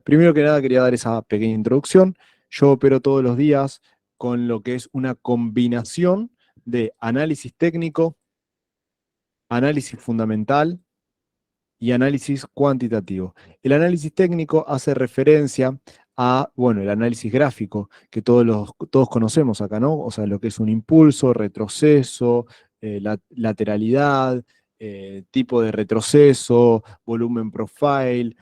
Primero que nada quería dar esa pequeña introducción. Yo opero todos los días con lo que es una combinación de análisis técnico, análisis fundamental y análisis cuantitativo. El análisis técnico hace referencia a, bueno, el análisis gráfico, que todos conocemos acá, ¿no? O sea, lo que es un impulso, retroceso, lateralidad, tipo de retroceso, volumen profile,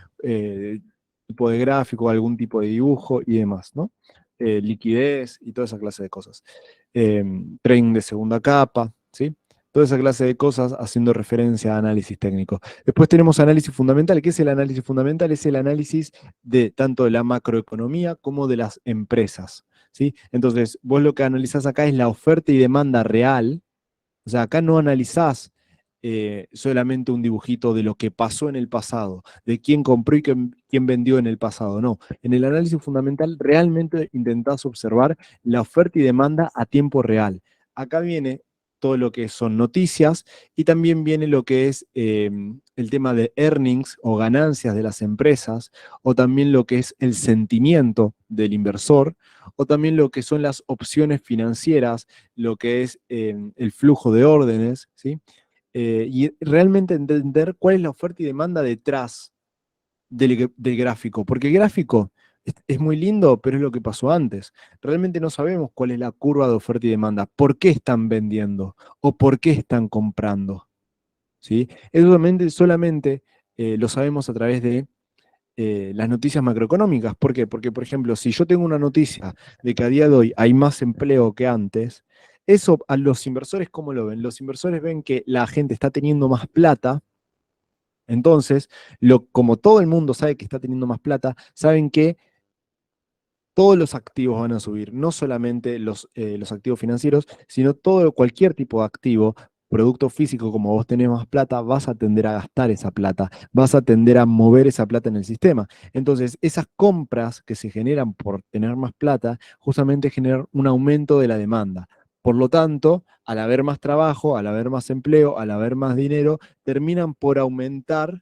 tipo de gráfico, algún tipo de dibujo y demás, ¿no? Liquidez y toda esa clase de cosas. Trading de segunda capa, ¿sí? Toda esa clase de cosas haciendo referencia a análisis técnico. Después tenemos análisis fundamental. ¿Qué es el análisis fundamental? Es el análisis de tanto de la macroeconomía como de las empresas, ¿sí? Entonces, vos lo que analizás acá es la oferta y demanda real. O sea, acá no analizás solamente un dibujito de lo que pasó en el pasado, de quién compró y quién vendió en el pasado. No, en el análisis fundamental realmente intentás observar la oferta y demanda a tiempo real. Acá viene todo lo que son noticias y también viene lo que es el tema de earnings o ganancias de las empresas, o también lo que es el sentimiento del inversor, o también lo que son las opciones financieras, lo que es el flujo de órdenes, ¿sí? Y realmente entender cuál es la oferta y demanda detrás del gráfico, porque el gráfico es muy lindo, pero es lo que pasó antes. Realmente no sabemos cuál es la curva de oferta y demanda, por qué están vendiendo o por qué están comprando, ¿sí? Eso solamente lo sabemos a través de las noticias macroeconómicas. ¿Por qué? Porque, por ejemplo, si yo tengo una noticia de que a día de hoy hay más empleo que antes, eso a los inversores, ¿cómo lo ven? Los inversores ven que la gente está teniendo más plata, entonces, como todo el mundo sabe que está teniendo más plata, saben que todos los activos van a subir, no solamente los activos financieros, sino cualquier tipo de activo, producto físico, como vos tenés más plata, vas a tender a gastar esa plata, vas a tender a mover esa plata en el sistema. Entonces, esas compras que se generan por tener más plata, justamente generan un aumento de la demanda. Por lo tanto, al haber más trabajo, al haber más empleo, al haber más dinero, terminan por aumentar,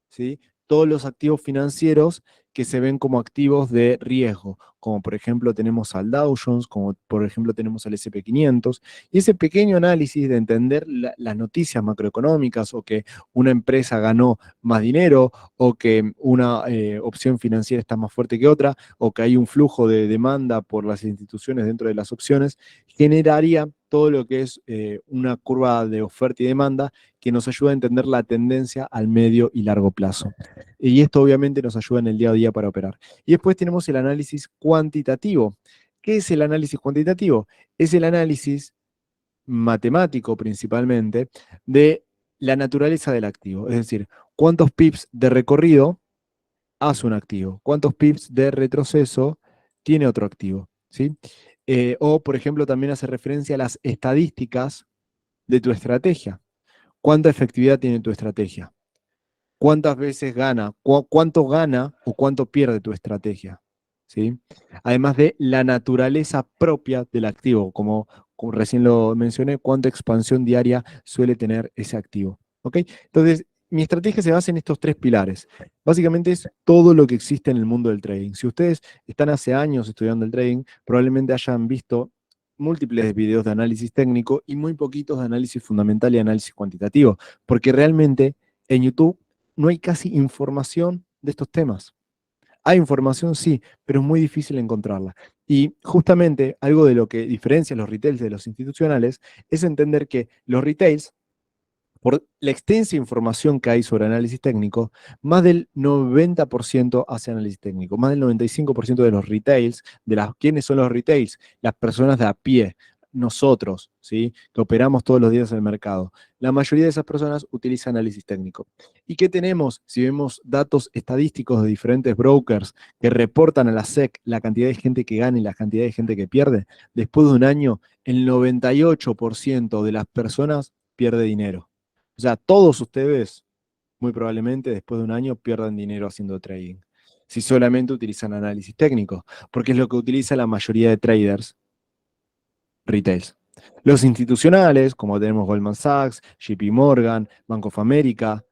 ¿sí?, todos los activos financieros que se ven como activos de riesgo, como por ejemplo tenemos al Dow Jones, como por ejemplo tenemos al S&P 500, y ese pequeño análisis de entender las noticias macroeconómicas, o que una empresa ganó más dinero, o que una opción financiera está más fuerte que otra, o que hay un flujo de demanda por las instituciones dentro de las opciones, generaría todo lo que es una curva de oferta y demanda que nos ayuda a entender la tendencia al medio y largo plazo. Y esto obviamente nos ayuda en el día a día para operar. Y después tenemos el análisis cuantitativo. ¿Qué es el análisis cuantitativo? Es el análisis matemático principalmente de la naturaleza del activo. Es decir, cuántos pips de recorrido hace un activo, cuántos pips de retroceso tiene otro activo, ¿sí? O, por ejemplo, también hace referencia a las estadísticas de tu estrategia. ¿Cuánta efectividad tiene tu estrategia? ¿Cuántas veces gana? ¿Cuánto gana o cuánto pierde tu estrategia? ¿Sí? Además de la naturaleza propia del activo, como recién lo mencioné, cuánta expansión diaria suele tener ese activo. ¿Ok? Entonces, mi estrategia se basa en estos tres pilares. Básicamente es todo lo que existe en el mundo del trading. Si ustedes están hace años estudiando el trading, probablemente hayan visto múltiples videos de análisis técnico y muy poquitos de análisis fundamental y análisis cuantitativo, porque realmente en YouTube no hay casi información de estos temas. Hay información, sí, pero es muy difícil encontrarla. Y justamente algo de lo que diferencia los retails de los institucionales es entender que los retails, por la extensa información que hay sobre análisis técnico, más del 90% hace análisis técnico, más del 95% de los retails, ¿quiénes son los retails? Las personas de a pie, nosotros, ¿sí?, que operamos todos los días en el mercado. La mayoría de esas personas utiliza análisis técnico. ¿Y qué tenemos? Si vemos datos estadísticos de diferentes brokers que reportan a la SEC la cantidad de gente que gana y la cantidad de gente que pierde, después de un año, el 98% de las personas pierde dinero. O sea, todos ustedes, muy probablemente, después de un año, pierdan dinero haciendo trading, si solamente utilizan análisis técnico, porque es lo que utiliza la mayoría de traders retails. Los institucionales, como tenemos Goldman Sachs, JP Morgan, Bank of America,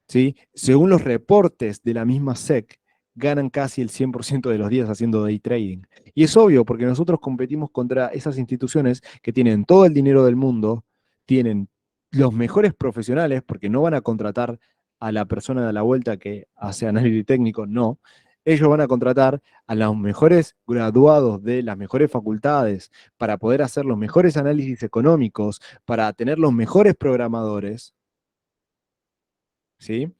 ¿sí?, según los reportes de la misma SEC, ganan casi el 100% de los días haciendo day trading. Y es obvio, porque nosotros competimos contra esas instituciones que tienen todo el dinero del mundo, tienen los mejores profesionales, porque no van a contratar a la persona de la vuelta que hace análisis técnico, no. Ellos van a contratar a los mejores graduados de las mejores facultades para poder hacer los mejores análisis económicos, para tener los mejores programadores, ¿sí?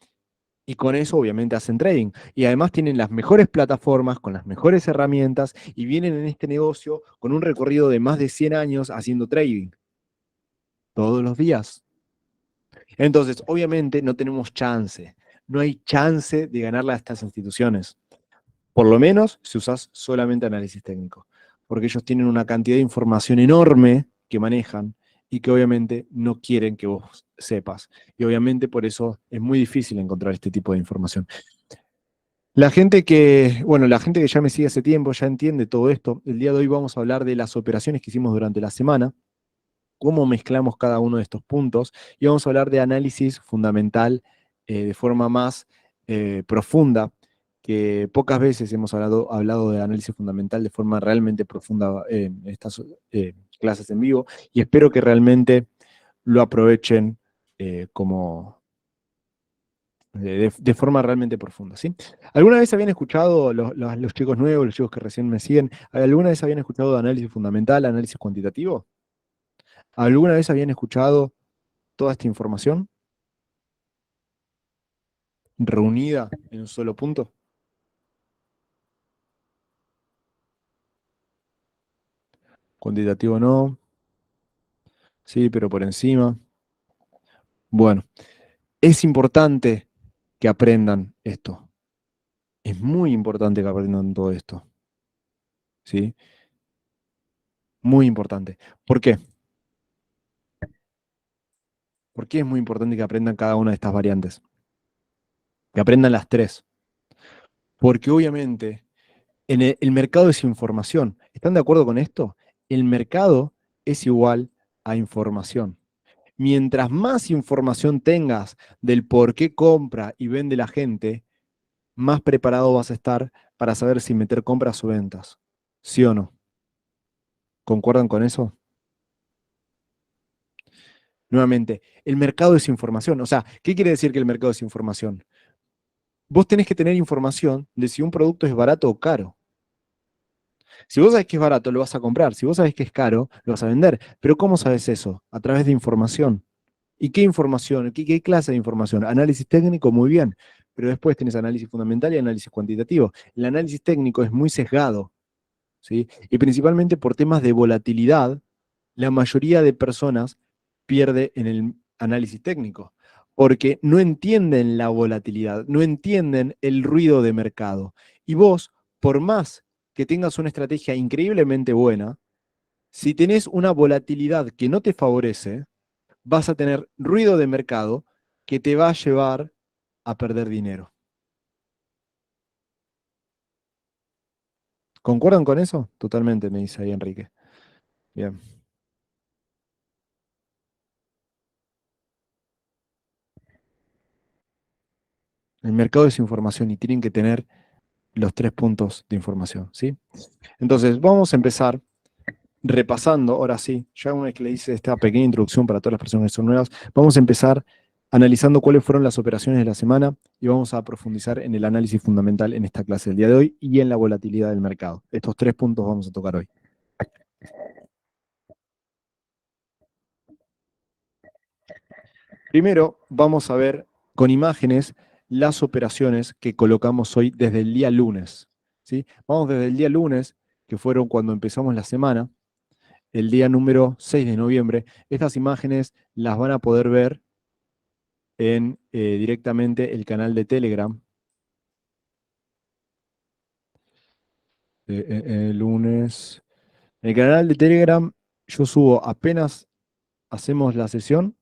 Y con eso obviamente hacen trading. Y además tienen las mejores plataformas, con las mejores herramientas, y vienen en este negocio con un recorrido de más de 100 años haciendo trading, todos los días. Entonces, obviamente no tenemos chance. No hay chance de ganarle a estas instituciones. Por lo menos si usas solamente análisis técnico. Porque ellos tienen una cantidad de información enorme que manejan y que obviamente no quieren que vos sepas. Y obviamente por eso es muy difícil encontrar este tipo de información. La gente que ya me sigue hace tiempo ya entiende todo esto. El día de hoy vamos a hablar de las operaciones que hicimos durante la semana, cómo mezclamos cada uno de estos puntos y vamos a hablar de análisis fundamental de forma más profunda, que pocas veces hemos hablado de análisis fundamental de forma realmente profunda en estas clases en vivo y espero que realmente lo aprovechen como de forma realmente profunda, ¿sí? ¿Alguna vez habían escuchado, los chicos nuevos, los chicos que recién me siguen, alguna vez habían escuchado de análisis fundamental, análisis cuantitativo? ¿Alguna vez habían escuchado toda esta información reunida en un solo punto? Cuantitativo no, sí, pero por encima. Bueno, es importante que aprendan esto. Es muy importante que aprendan todo esto, ¿sí? Muy importante. ¿Por qué? ¿Por qué es muy importante que aprendan cada una de estas variantes? Que aprendan las tres. Porque obviamente el mercado es información. ¿Están de acuerdo con esto? El mercado es igual a información. Mientras más información tengas del por qué compra y vende la gente, más preparado vas a estar para saber si meter compras o ventas. ¿Sí o no? ¿Concuerdan con eso? Nuevamente, el mercado es información. O sea, ¿qué quiere decir que el mercado es información? Vos tenés que tener información de si un producto es barato o caro. Si vos sabés que es barato, lo vas a comprar. Si vos sabés que es caro, lo vas a vender. Pero ¿cómo sabes eso? A través de información. ¿Y qué información? ¿Qué clase de información? Análisis técnico, muy bien. Pero después tenés análisis fundamental y análisis cuantitativo. El análisis técnico es muy sesgado, ¿sí? Y principalmente por temas de volatilidad, la mayoría de personas pierde en el análisis técnico, porque no entienden la volatilidad, no entienden el ruido de mercado. Y vos, por más que tengas una estrategia increíblemente buena, si tenés una volatilidad que no te favorece, vas a tener ruido de mercado que te va a llevar a perder dinero. ¿Concuerdan con eso? Totalmente, me dice ahí Enrique. Bien. El mercado es información y tienen que tener los tres puntos de información, ¿sí? Entonces, vamos a empezar repasando, ahora sí, ya una vez que le hice esta pequeña introducción para todas las personas que son nuevas, vamos a empezar analizando cuáles fueron las operaciones de la semana y vamos a profundizar en el análisis fundamental en esta clase del día de hoy y en la volatilidad del mercado. Estos tres puntos vamos a tocar hoy. Primero, vamos a ver con imágenes las operaciones que colocamos hoy desde el día lunes, ¿sí? Vamos desde el día lunes, que fueron cuando empezamos la semana, el día número 6 de noviembre. Estas imágenes las van a poder ver en directamente el canal de Telegram. Lunes. En el canal de Telegram yo subo, apenas hacemos la sesión,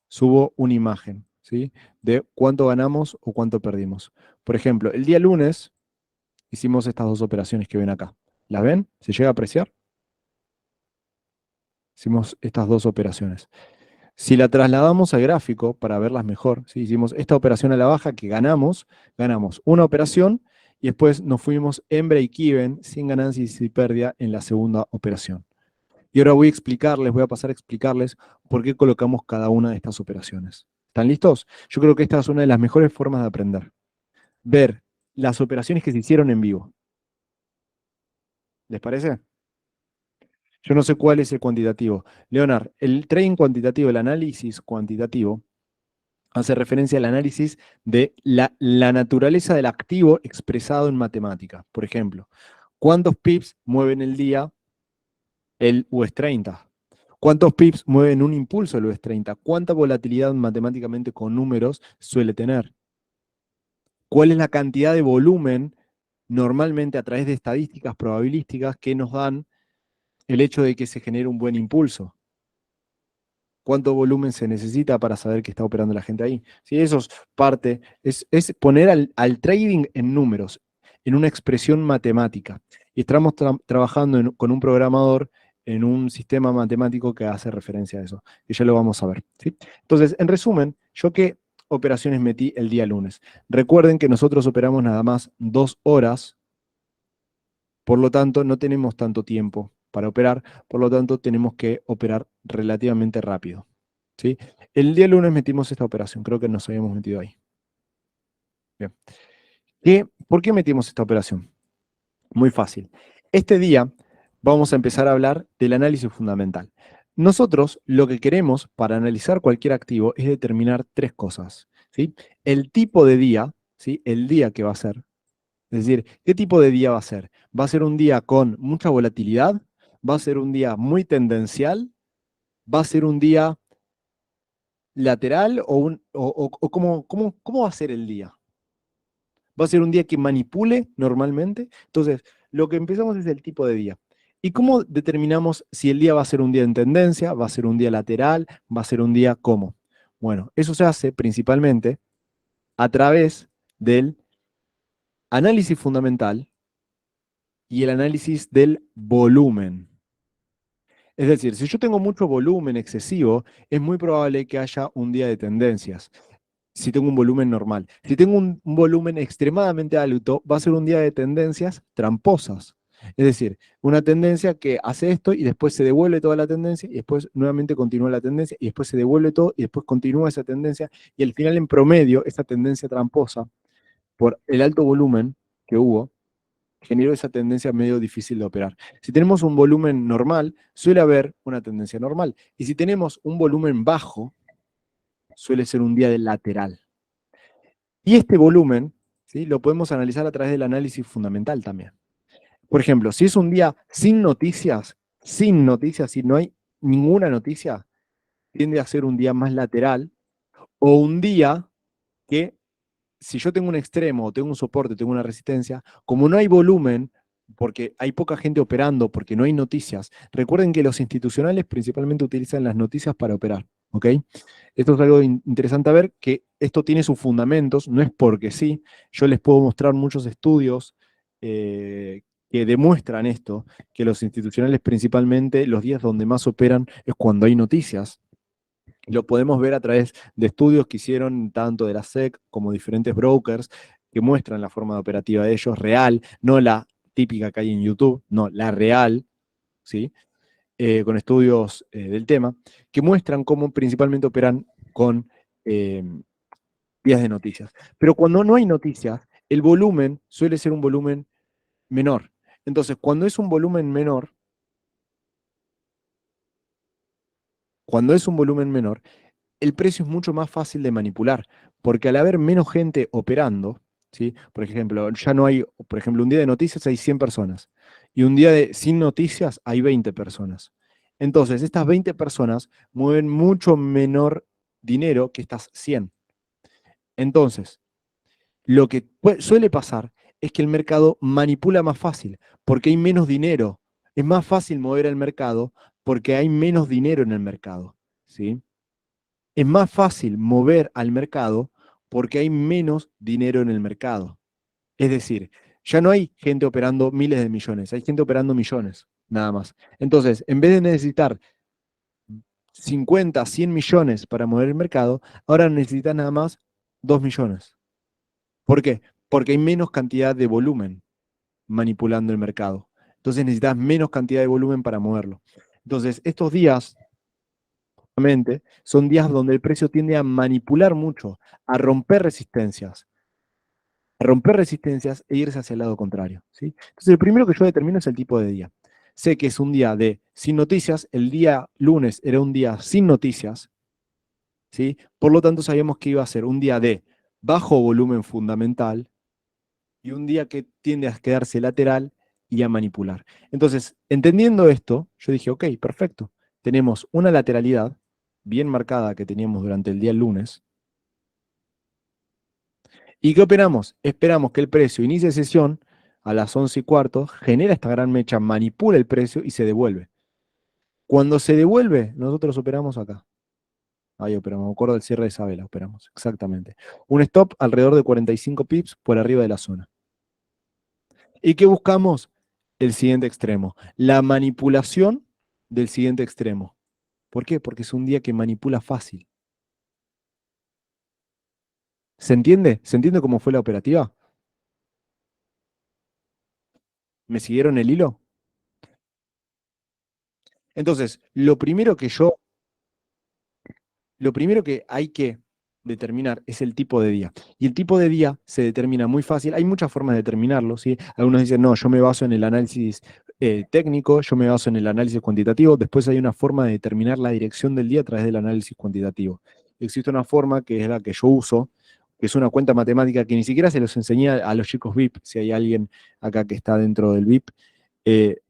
subo una imagen, ¿sí? De cuánto ganamos o cuánto perdimos. Por ejemplo, el día lunes hicimos estas dos operaciones que ven acá. ¿Las ven? ¿Se llega a apreciar? Hicimos estas dos operaciones. Si la trasladamos al gráfico para verlas mejor, ¿sí? Hicimos esta operación a la baja que ganamos una operación y después nos fuimos en break-even, sin ganancia y sin pérdida en la segunda operación. Y ahora voy a pasar a explicarles por qué colocamos cada una de estas operaciones. ¿Están listos? Yo creo que esta es una de las mejores formas de aprender. Ver las operaciones que se hicieron en vivo. ¿Les parece? Yo no sé cuál es el cuantitativo. Leonard, el trading cuantitativo, el análisis cuantitativo, hace referencia al análisis de la naturaleza del activo expresado en matemática. Por ejemplo, ¿cuántos pips mueven el día el US 30? ¿Cuántos pips mueven un impulso el US 30? ¿Cuánta volatilidad matemáticamente con números suele tener? ¿Cuál es la cantidad de volumen normalmente a través de estadísticas probabilísticas que nos dan el hecho de que se genere un buen impulso? ¿Cuánto volumen se necesita para saber que está operando la gente ahí? Sí, eso es parte, es poner al trading en números, en una expresión matemática. Y estamos trabajando con un programador en un sistema matemático que hace referencia a eso, y ya lo vamos a ver. ¿Sí? Entonces, en resumen, ¿yo qué operaciones metí el día lunes? Recuerden que nosotros operamos nada más 2 horas, por lo tanto, no tenemos tanto tiempo para operar, por lo tanto, tenemos que operar relativamente rápido. ¿Sí? El día lunes metimos esta operación, creo que nos habíamos metido ahí. Bien. ¿Por qué metimos esta operación? Muy fácil. Este día vamos a empezar a hablar del análisis fundamental. Nosotros lo que queremos para analizar cualquier activo es determinar tres cosas. ¿Sí? El tipo de día, ¿sí? El día que va a ser. Es decir, ¿qué tipo de día va a ser? ¿Va a ser un día con mucha volatilidad? ¿Va a ser un día muy tendencial? ¿Va a ser un día lateral o cómo va a ser el día? ¿Va a ser un día que manipule normalmente? Entonces, lo que empezamos es el tipo de día. ¿Y cómo determinamos si el día va a ser un día en tendencia, va a ser un día lateral, va a ser un día cómo? Bueno, eso se hace principalmente a través del análisis fundamental y el análisis del volumen. Es decir, si yo tengo mucho volumen excesivo, es muy probable que haya un día de tendencias. Si tengo un volumen normal. Si tengo un volumen extremadamente alto, va a ser un día de tendencias tramposas. Es decir, una tendencia que hace esto y después se devuelve toda la tendencia y después nuevamente continúa la tendencia y después se devuelve todo y después continúa esa tendencia y al final en promedio esa tendencia tramposa por el alto volumen que hubo generó esa tendencia medio difícil de operar. Si tenemos un volumen normal, suele haber una tendencia normal. Y si tenemos un volumen bajo, suele ser un día de lateral. Y este volumen, ¿sí? Lo podemos analizar a través del análisis fundamental también. Por ejemplo, si es un día sin noticias, si no hay ninguna noticia, tiende a ser un día más lateral o un día que si yo tengo un extremo, o tengo un soporte, tengo una resistencia, como no hay volumen, porque hay poca gente operando, porque no hay noticias, recuerden que los institucionales principalmente utilizan las noticias para operar, ¿ok? Esto es algo interesante a ver, que esto tiene sus fundamentos, no es porque sí, yo les puedo mostrar muchos estudios que demuestran esto, que los institucionales principalmente los días donde más operan es cuando hay noticias, lo podemos ver a través de estudios que hicieron tanto de la SEC como diferentes brokers que muestran la forma de operativa de ellos real, no la típica que hay en YouTube, no, la real, ¿sí? Con estudios del tema, que muestran cómo principalmente operan con eh, vías de noticias. Pero cuando no hay noticias, el volumen suele ser un volumen menor. Entonces, cuando es un volumen menor, el precio es mucho más fácil de manipular, porque al haber menos gente operando, ¿sí? Por ejemplo, ya no hay, por ejemplo, un día de noticias hay 100 personas y un día sin noticias hay 20 personas. Entonces, estas 20 personas mueven mucho menor dinero que estas 100. Entonces, lo que suele pasar es que el mercado manipula más fácil, porque hay menos dinero. Es más fácil mover el mercado porque hay menos dinero en el mercado, ¿sí? Es más fácil mover al mercado porque hay menos dinero en el mercado. Es decir, ya no hay gente operando miles de millones, hay gente operando millones, nada más. Entonces, en vez de necesitar 50, 100 millones para mover el mercado, ahora necesitas nada más 2 millones. ¿Por qué? Porque hay menos cantidad de volumen manipulando el mercado. Entonces necesitas menos cantidad de volumen para moverlo. Entonces, estos días, obviamente, son días donde el precio tiende a manipular mucho, a romper resistencias e irse hacia el lado contrario, ¿sí? Entonces, el primero que yo determino es el tipo de día. Sé que es un día de sin noticias, el día lunes era un día sin noticias, ¿sí? Por lo tanto, sabíamos que iba a ser un día de bajo volumen fundamental y un día que tiende a quedarse lateral y a manipular. Entonces, entendiendo esto, yo dije, ok, perfecto. Tenemos una lateralidad bien marcada que teníamos durante el día lunes. ¿Y qué operamos? Esperamos que el precio inicie sesión a las 11:15, genera esta gran mecha, manipula el precio y se devuelve. Cuando se devuelve, nosotros operamos acá. Ahí operamos, me acuerdo del cierre de esa vela, operamos, exactamente. Un stop alrededor de 45 pips por arriba de la zona. ¿Y qué buscamos? El siguiente extremo. La manipulación del siguiente extremo. ¿Por qué? Porque es un día que manipula fácil. ¿Se entiende? ¿Se entiende cómo fue la operativa? ¿Me siguieron el hilo? Entonces, lo primero que hay que determinar es el tipo de día. Y el tipo de día se determina muy fácil. Hay muchas formas de determinarlo, ¿sí? Algunos dicen, no, yo me baso en el análisis técnico, yo me baso en el análisis cuantitativo. Después hay una forma de determinar la dirección del día a través del análisis cuantitativo. Existe una forma que es la que yo uso, que es una cuenta matemática que ni siquiera se los enseñé a los chicos VIP, si hay alguien acá que está dentro del VIP.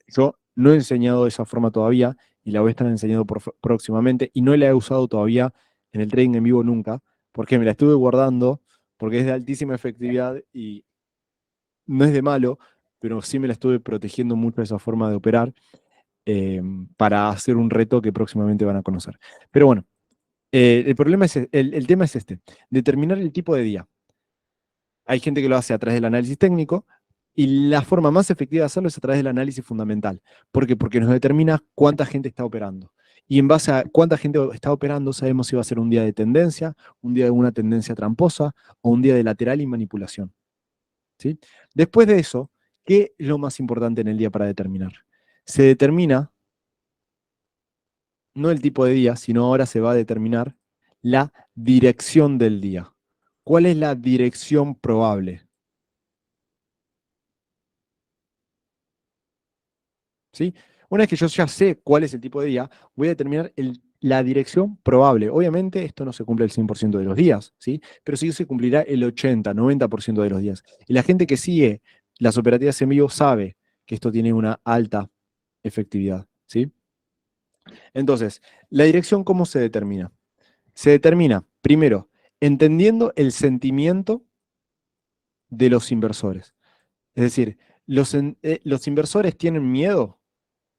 Yo no he enseñado esa forma todavía y la voy a estar enseñando próximamente y no la he usado todavía en el trading en vivo nunca, porque me la estuve guardando, porque es de altísima efectividad y no es de malo, pero sí me la estuve protegiendo mucho esa forma de operar para hacer un reto que próximamente van a conocer. Pero bueno, el problema es, el tema es este, determinar el tipo de día. Hay gente que lo hace a través del análisis técnico y la forma más efectiva de hacerlo es a través del análisis fundamental. ¿Por qué? Porque nos determina cuánta gente está operando. Y en base a cuánta gente está operando, sabemos si va a ser un día de tendencia, un día de una tendencia tramposa o un día de lateral y manipulación. ¿Sí? Después de eso, ¿qué es lo más importante en el día para determinar? Se determina no el tipo de día, sino ahora se va a determinar la dirección del día. ¿Cuál es la dirección probable? ¿Sí? Una vez que yo ya sé cuál es el tipo de día, voy a determinar la dirección probable. Obviamente esto no se cumple el 100% de los días, ¿sí? Pero sí se cumplirá el 80, 90% de los días. Y la gente que sigue las operativas en vivo sabe que esto tiene una alta efectividad, ¿sí? Entonces, la dirección, ¿cómo se determina? Se determina, primero, entendiendo el sentimiento de los inversores. Es decir, los inversores tienen miedo.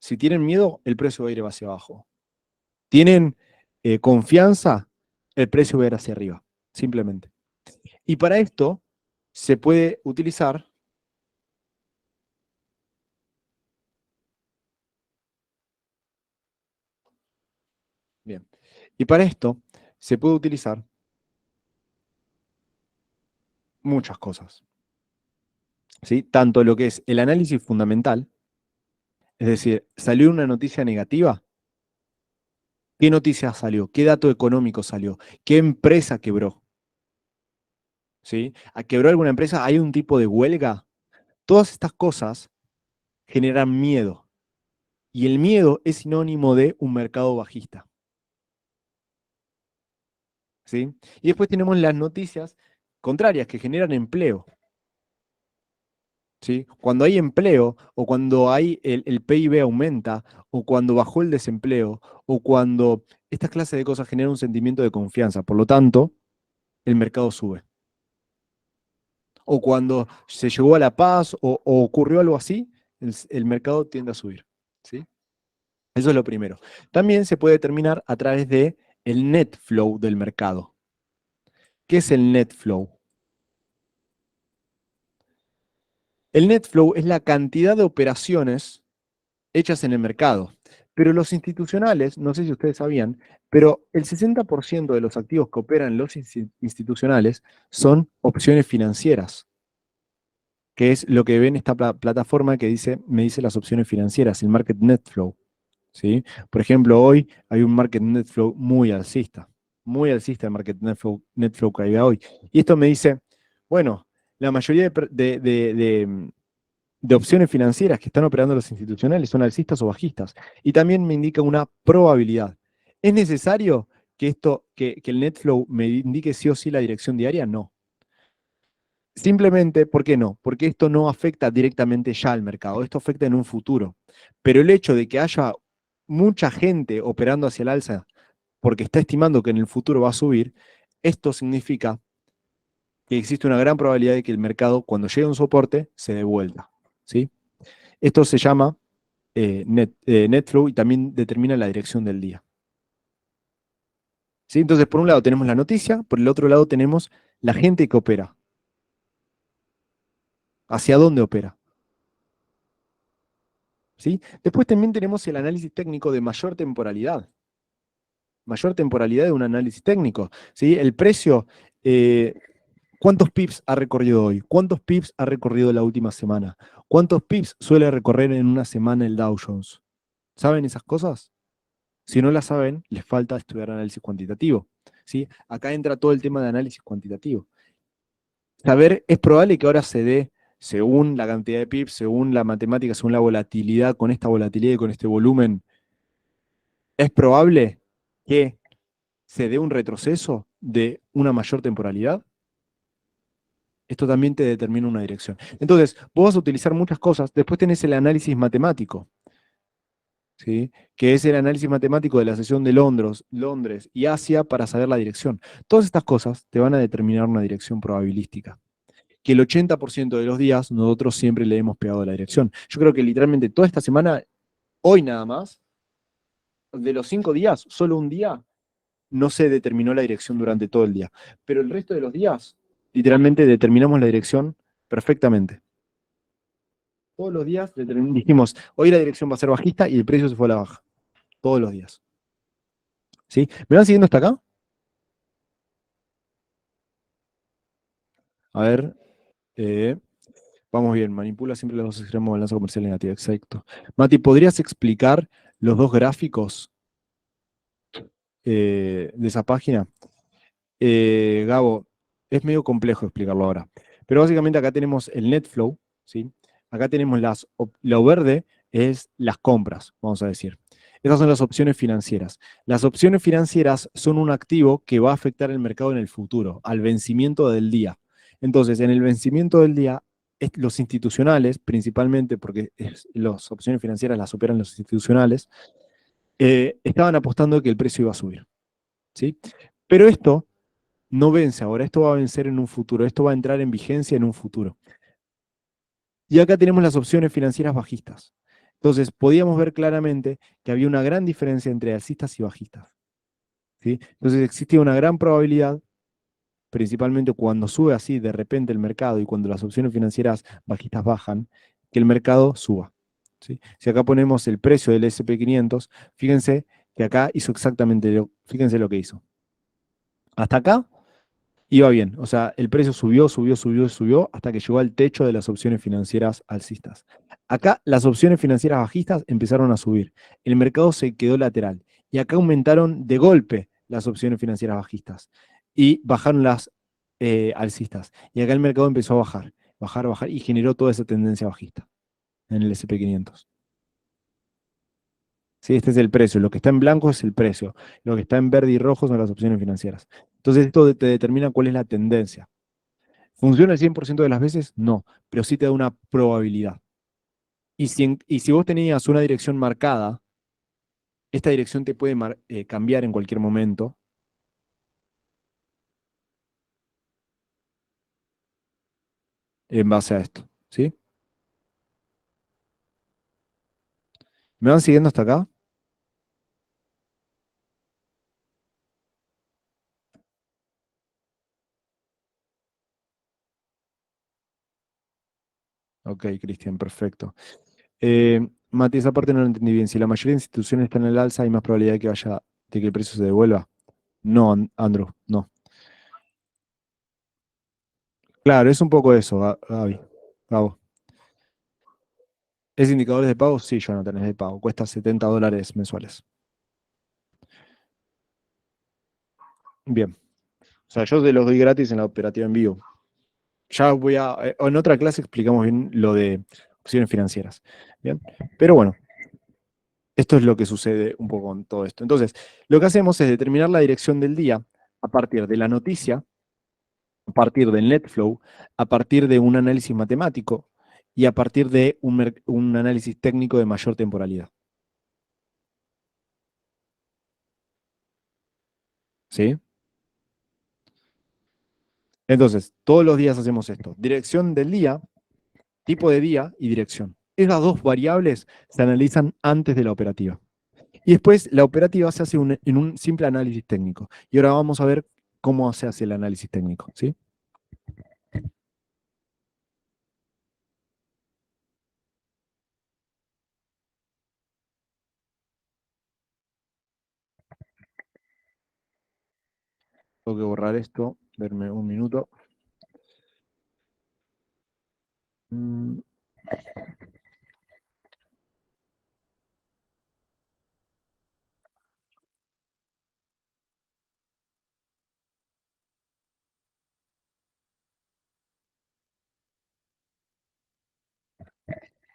Si tienen miedo, el precio va a ir hacia abajo. Tienen confianza, el precio va a ir hacia arriba, simplemente. Y para esto se puede utilizar, bien, y para esto se puede utilizar muchas cosas, ¿sí? Tanto lo que es el análisis fundamental, es decir, salió una noticia negativa, ¿qué noticia salió? ¿Qué dato económico salió? ¿Qué empresa quebró? ¿Sí? ¿Quebró alguna empresa? ¿Hay un tipo de huelga? Todas estas cosas generan miedo. Y el miedo es sinónimo de un mercado bajista. ¿Sí? Y después tenemos las noticias contrarias que generan empleo. ¿Sí? Cuando hay empleo, o cuando hay el PIB aumenta, o cuando bajó el desempleo, o cuando estas clases de cosas generan un sentimiento de confianza, por lo tanto, el mercado sube. O cuando se llegó a la paz o ocurrió algo así, el mercado tiende a subir. ¿Sí? Eso es lo primero. También se puede determinar a través de el net flow del mercado. ¿Qué es el net flow? El net flow es la cantidad de operaciones hechas en el mercado. Pero los institucionales, no sé si ustedes sabían, pero el 60% de los activos que operan los institucionales son opciones financieras, que es lo que ven esta plataforma que dice, me dice las opciones financieras, el Market Net Flow. ¿Sí? Por ejemplo, hoy hay un Market Net Flow muy alcista el Market Net Flow que hay hoy. Y esto me dice, bueno, la mayoría de opciones financieras que están operando los institucionales son alcistas o bajistas. Y también me indica una probabilidad. ¿Es necesario que el net flow me indique sí o sí la dirección diaria? No. Simplemente, ¿por qué no? Porque esto no afecta directamente ya al mercado, esto afecta en un futuro. Pero el hecho de que haya mucha gente operando hacia el alza porque está estimando que en el futuro va a subir, esto significa que existe una gran probabilidad de que el mercado, cuando llegue a un soporte, se dé vuelta. ¿Sí? Esto se llama net flow y también determina la dirección del día. ¿Sí? Entonces, por un lado tenemos la noticia, por el otro lado tenemos la gente que opera. ¿Hacia dónde opera? ¿Sí? Después también tenemos el análisis técnico de mayor temporalidad de un análisis técnico. ¿Sí? El precio, eh, ¿cuántos pips ha recorrido hoy? ¿Cuántos pips ha recorrido la última semana? ¿Cuántos pips suele recorrer en una semana el Dow Jones? ¿Saben esas cosas? Si no las saben, les falta estudiar análisis cuantitativo. ¿Sí? Acá entra todo el tema de análisis cuantitativo. Saber, es probable que ahora se dé, según la cantidad de pips, según la matemática, según la volatilidad, con esta volatilidad y con este volumen, es probable que se dé un retroceso de una mayor temporalidad. Esto también te determina una dirección. Entonces, vos vas a utilizar muchas cosas. Después tenés el análisis matemático, ¿sí? Que es el análisis matemático de la sesión de Londres y Asia para saber la dirección. Todas estas cosas te van a determinar una dirección probabilística. Que el 80% de los días nosotros siempre le hemos pegado la dirección. Yo creo que literalmente toda esta semana, hoy nada más, de los 5 días, solo un día no se determinó la dirección durante todo el día. Pero el resto de los días, literalmente determinamos la dirección perfectamente. Todos los días dijimos, hoy la dirección va a ser bajista y el precio se fue a la baja. Todos los días. ¿Sí? ¿Me van siguiendo hasta acá? A ver. eh, vamos bien. Manipula siempre los dos extremos de balanza comercial negativa. Exacto. Mati, ¿podrías explicar los dos gráficos de esa página? Gabo, es medio complejo explicarlo ahora. Pero básicamente acá tenemos el net flow, ¿sí? Acá tenemos lo verde es las compras, vamos a decir. Estas son las opciones financieras. Las opciones financieras son un activo que va a afectar el mercado en el futuro, al vencimiento del día. Entonces, en el vencimiento del día, los institucionales, principalmente porque las opciones financieras las operan los institucionales, estaban apostando que el precio iba a subir, ¿sí? Pero esto no vence ahora, esto va a vencer en un futuro, esto va a entrar en vigencia en un futuro. Y acá tenemos las opciones financieras bajistas. Entonces, podíamos ver claramente que había una gran diferencia entre alcistas y bajistas. ¿Sí? Entonces, existía una gran probabilidad, principalmente cuando sube así de repente el mercado y cuando las opciones financieras bajistas bajan, que el mercado suba. ¿Sí? Si acá ponemos el precio del SP500, fíjense que acá hizo exactamente fíjense lo que hizo. Hasta acá iba bien. O sea, el precio subió, subió, subió, subió hasta que llegó al techo de las opciones financieras alcistas. Acá las opciones financieras bajistas empezaron a subir. El mercado se quedó lateral. Y acá aumentaron de golpe las opciones financieras bajistas. Y bajaron las alcistas. Y acá el mercado empezó a bajar, bajar, bajar. Y generó toda esa tendencia bajista en el SP500. ¿Sí? Este es el precio. Lo que está en blanco es el precio. Lo que está en verde y rojo son las opciones financieras. Entonces esto te determina cuál es la tendencia. ¿Funciona el 100% de las veces? No, pero sí te da una probabilidad. Y si vos tenías una dirección marcada, esta dirección te puede cambiar en cualquier momento en base a esto. ¿Sí? ¿Me van siguiendo hasta acá? Ok, Cristian, perfecto. Mati, esa parte no lo entendí bien. Si la mayoría de instituciones están en el alza, hay más probabilidad de que el precio se devuelva. No, Andrew, no. Claro, es un poco eso, Gaby. Gabo. ¿Es indicadores de pago? Sí, Jonathan, es de pago. Cuesta $70 mensuales. Bien. O sea, yo te los doy gratis en la operativa en vivo. Ya en otra clase explicamos bien lo de opciones financieras. Bien. Pero bueno, esto es lo que sucede un poco con todo esto. Entonces, lo que hacemos es determinar la dirección del día a partir de la noticia, a partir del net flow, a partir de un análisis matemático y a partir de un análisis técnico de mayor temporalidad. ¿Sí? Entonces, todos los días hacemos esto. Dirección del día, tipo de día y dirección. Esas dos variables se analizan antes de la operativa. Y después la operativa se hace en un simple análisis técnico. Y ahora vamos a ver cómo se hace el análisis técnico. ¿Sí? Tengo que borrar esto, verme un minuto. Mm,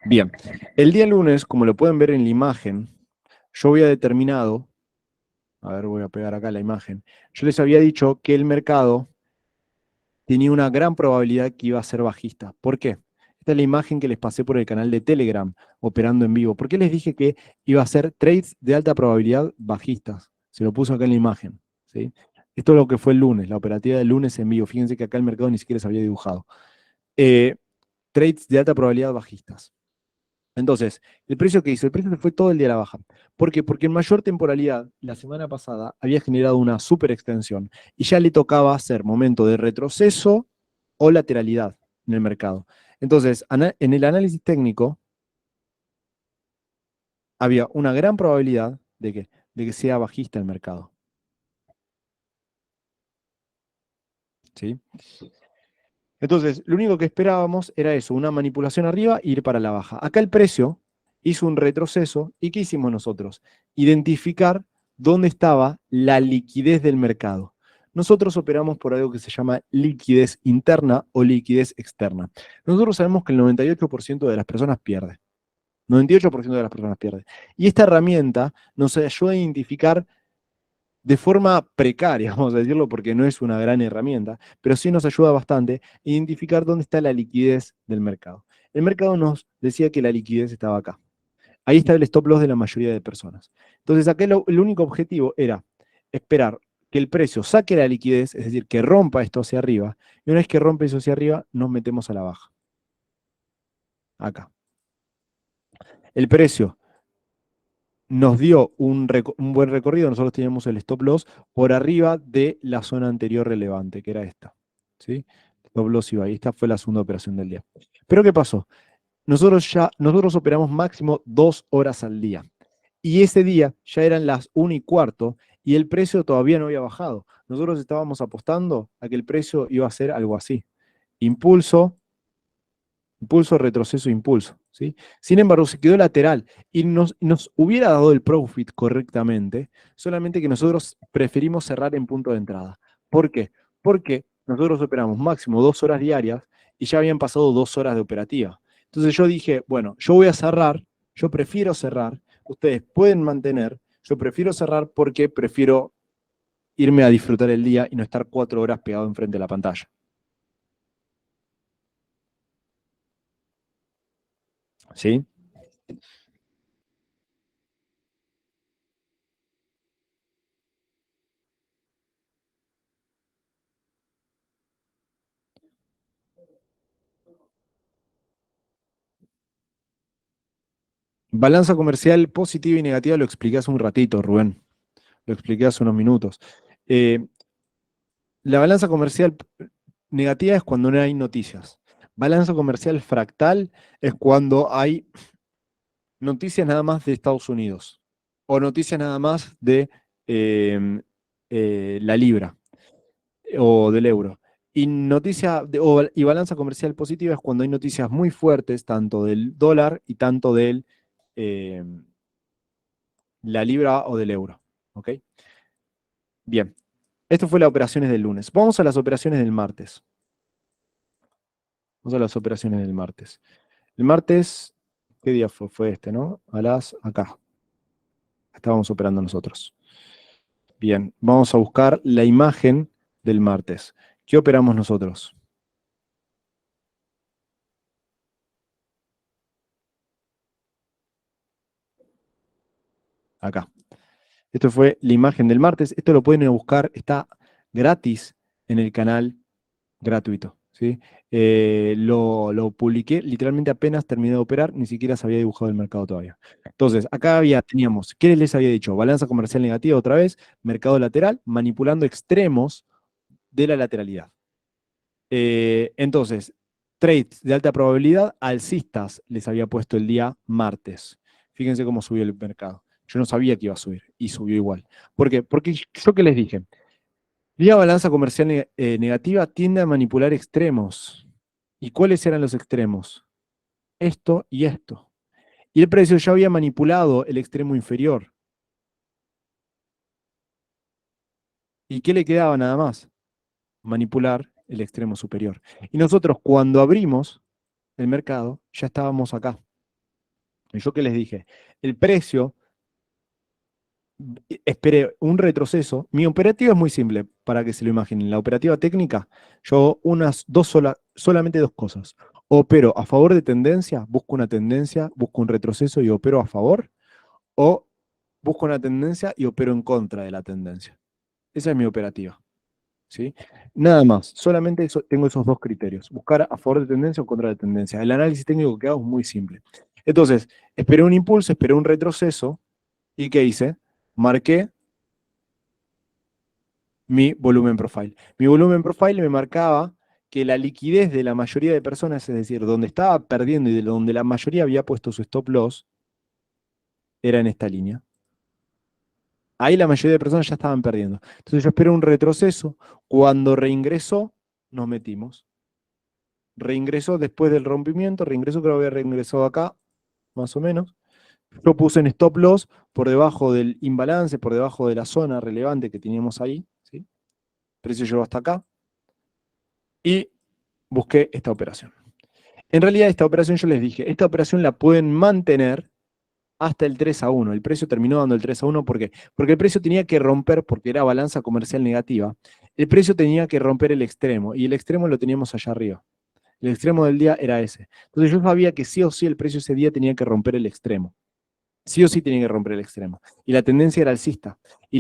Bien, el día lunes, como lo pueden ver en la imagen, yo había determinado, a ver, voy a pegar acá la imagen, yo les había dicho que el mercado tenía una gran probabilidad que iba a ser bajista. ¿Por qué? Esta es la imagen que les pasé por el canal de Telegram, operando en vivo. ¿Por qué les dije que iba a ser trades de alta probabilidad bajistas? Se lo puso acá en la imagen. ¿Sí? Esto es lo que fue el lunes, la operativa del lunes en vivo. Fíjense que acá el mercado ni siquiera se había dibujado. Eh, Trades de alta probabilidad bajistas. Entonces, ¿el precio que hizo? El precio se fue todo el día a la baja. ¿Por qué? Porque en mayor temporalidad, la semana pasada, había generado una super extensión y ya le tocaba hacer momento de retroceso o lateralidad en el mercado. Entonces, en el análisis técnico, había una gran probabilidad de que sea bajista el mercado. ¿Sí? Entonces, lo único que esperábamos era eso, una manipulación arriba e ir para la baja. Acá el precio hizo un retroceso y ¿qué hicimos nosotros? Identificar dónde estaba la liquidez del mercado. Nosotros operamos por algo que se llama liquidez interna o liquidez externa. Nosotros sabemos que el 98% de las personas pierde. 98% de las personas pierde. Y esta herramienta nos ayuda a identificar de forma precaria, vamos a decirlo, porque no es una gran herramienta, pero sí nos ayuda bastante a identificar dónde está la liquidez del mercado. El mercado nos decía que la liquidez estaba acá. Ahí está el stop loss de la mayoría de personas. Entonces, acá el único objetivo era esperar que el precio saque la liquidez, es decir, que rompa esto hacia arriba, y una vez que rompe eso hacia arriba, nos metemos a la baja. Acá. El precio nos dio un buen recorrido, nosotros teníamos el stop loss por arriba de la zona anterior relevante, que era esta. ¿Sí? Stop loss iba ahí, esta fue la segunda operación del día. Pero ¿qué pasó? Nosotros operamos máximo 2 horas al día. Y ese día ya eran las 1:15 y el precio todavía no había bajado. Nosotros estábamos apostando a que el precio iba a ser algo así. Impulso, impulso, retroceso, impulso. ¿Sí? Sin embargo, se quedó lateral y nos hubiera dado el profit correctamente, solamente que nosotros preferimos cerrar en punto de entrada. ¿Por qué? Porque nosotros operamos máximo 2 horas diarias y ya habían pasado 2 horas de operativa. Entonces yo dije, bueno, yo voy a cerrar, yo prefiero cerrar, ustedes pueden mantener, yo prefiero cerrar porque prefiero irme a disfrutar el día y no estar 4 horas pegado enfrente de la pantalla. ¿Sí? Balanza comercial positiva y negativa lo expliqué hace un ratito, Rubén. Lo expliqué hace unos minutos. Eh, la balanza comercial negativa es cuando no hay noticias. Balanza comercial fractal es cuando hay noticias nada más de Estados Unidos o noticias nada más de la libra o del euro. Y y balanza comercial positiva es cuando hay noticias muy fuertes, tanto del dólar y tanto de la libra o del euro. ¿Ok? Bien, esto fue las operaciones del lunes. Vamos a las operaciones del martes. Vamos a las operaciones del martes. El martes, ¿qué día fue? Fue este, ¿no? Acá. Estábamos operando nosotros. Bien, vamos a buscar la imagen del martes. ¿Qué operamos nosotros? Acá. Esto fue la imagen del martes. Esto lo pueden ir a buscar. Está gratis en el canal gratuito. ¿Sí? Lo publiqué literalmente apenas terminé de operar. Ni siquiera se había dibujado el mercado todavía. Entonces, teníamos, ¿qué les había dicho? Balanza comercial negativa otra vez. Mercado lateral, manipulando extremos de la lateralidad. Entonces, trades de alta probabilidad alcistas les había puesto el día martes. Fíjense cómo subió el mercado. Yo no sabía que iba a subir y subió igual. ¿Por qué? Porque yo que les dije, día balanza comercial negativa tiende a manipular extremos. ¿Y cuáles eran los extremos? Esto y esto. Y el precio ya había manipulado el extremo inferior. ¿Y qué le quedaba nada más? Manipular el extremo superior. Y nosotros cuando abrimos el mercado ya estábamos acá. Y yo que les dije, el precio, esperé un retroceso. Mi operativa es muy simple, para que se lo imaginen. La operativa técnica, yo solamente dos cosas. Opero a favor de tendencia, busco una tendencia, busco un retroceso y opero a favor, o busco una tendencia y opero en contra de la tendencia. Esa es mi operativa. ¿Sí? Nada más, solamente tengo esos dos criterios, buscar a favor de tendencia o contra de tendencia. El análisis técnico que hago es muy simple. Entonces, esperé un impulso, esperé un retroceso, ¿y qué hice? Marqué mi volumen profile. Mi volumen profile me marcaba que la liquidez de la mayoría de personas, es decir, donde estaba perdiendo y de donde la mayoría había puesto su stop loss, era en esta línea. Ahí la mayoría de personas ya estaban perdiendo. Entonces yo esperé un retroceso. Cuando reingresó, nos metimos. Reingresó después del rompimiento, reingresó, creo que había reingresado acá, más o menos. Yo puse en stop loss por debajo del imbalance, por debajo de la zona relevante que teníamos ahí. ¿Sí? El precio llegó hasta acá. Y busqué esta operación. En realidad, esta operación yo les dije, esta operación la pueden mantener hasta el 3-1. El precio terminó dando el 3-1. ¿Por qué? Porque el precio tenía que romper, porque era balanza comercial negativa, el precio tenía que romper el extremo, y el extremo lo teníamos allá arriba. El extremo del día era ese. Entonces yo sabía que sí o sí el precio ese día tenía que romper el extremo. Sí o sí tenía que romper el extremo. Y la tendencia era alcista. Y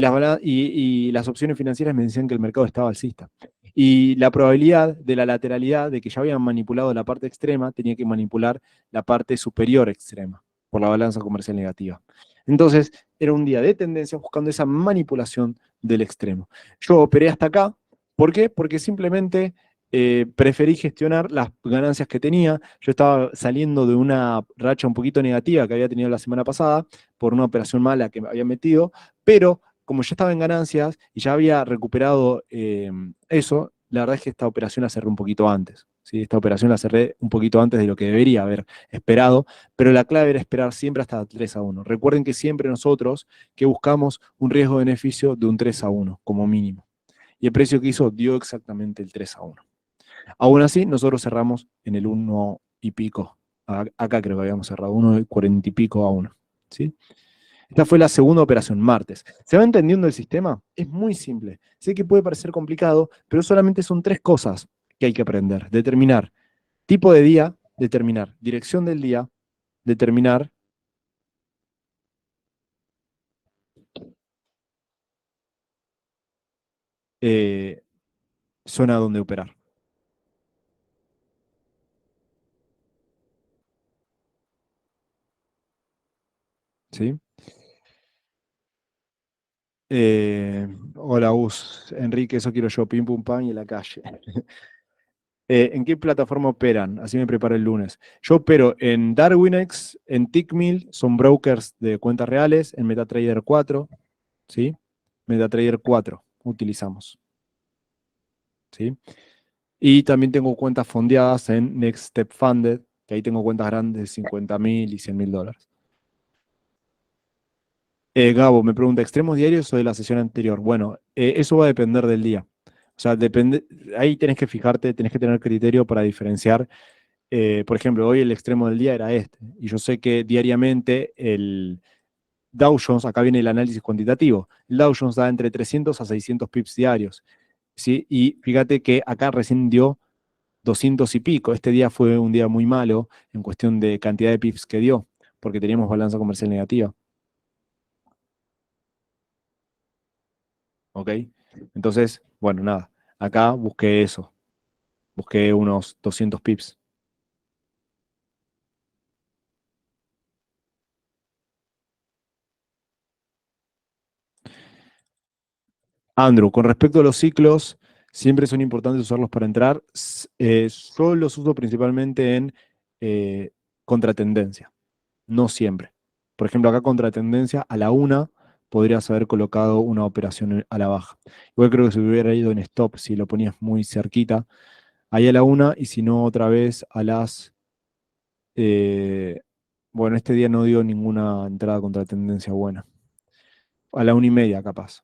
las opciones financieras me decían que el mercado estaba alcista. Y la probabilidad de la lateralidad, de que ya habían manipulado la parte extrema, tenía que manipular la parte superior extrema, por la balanza comercial negativa. Entonces, era un día de tendencia buscando esa manipulación del extremo. Yo operé hasta acá. ¿Por qué? Porque simplemente preferí gestionar las ganancias que tenía. Yo estaba saliendo de una racha un poquito negativa que había tenido la semana pasada por una operación mala que me había metido, pero como ya estaba en ganancias y ya había recuperado eso, la verdad es que esta operación la cerré un poquito antes. ¿Sí? Esta operación la cerré un poquito antes de lo que debería haber esperado, pero la clave era esperar siempre hasta 3-1. Recuerden que siempre nosotros que buscamos un riesgo-beneficio de un 3-1 como mínimo. Y el precio que hizo dio exactamente el 3-1. Aún así, nosotros cerramos en el 1 y pico. Acá creo que habíamos cerrado 1,40 y pico a 1. ¿Sí? Esta fue la segunda operación, martes. ¿Se va entendiendo el sistema? Es muy simple. Sé que puede parecer complicado, pero solamente son tres cosas que hay que aprender. Determinar tipo de día, determinar dirección del día, determinar eh, zona donde operar. ¿Sí? Hola, Gus. Enrique, eso quiero yo, pim pum pam y en la calle. ¿En qué plataforma operan? Así me preparo el lunes. Yo opero en Darwinex, en Tickmill, son brokers de cuentas reales, en MetaTrader 4, ¿sí? MetaTrader 4 utilizamos, ¿sí? Y también tengo cuentas fondeadas en Next Step Funded, que ahí tengo cuentas grandes de 50.000 y 100.000 dólares. Gabo me pregunta, ¿extremos diarios o de la sesión anterior? Bueno, eso va a depender del día. O sea, depende, ahí tenés que fijarte, tenés que tener criterio para diferenciar. Por ejemplo, hoy el extremo del día era este. Y yo sé que diariamente el Dow Jones, acá viene el análisis cuantitativo, el Dow Jones da entre 300 a 600 pips diarios. ¿Sí? Y fíjate que acá recién dio 200 y pico. Este día fue un día muy malo en cuestión de cantidad de pips que dio, porque teníamos balanza comercial negativa. ¿Ok? Entonces, bueno, nada. Acá busqué eso. Busqué unos 200 pips. Andrew, con respecto a los ciclos, siempre son importantes usarlos para entrar. Yo los uso principalmente en eh, contratendencia, no siempre. Por ejemplo, acá contratendencia a la una podrías haber colocado una operación a la baja. Igual creo que se hubiera ido en stop si lo ponías muy cerquita, ahí a la una, y si no otra vez a las... eh, bueno, este día no dio ninguna entrada contratendencia buena. A la una y media capaz,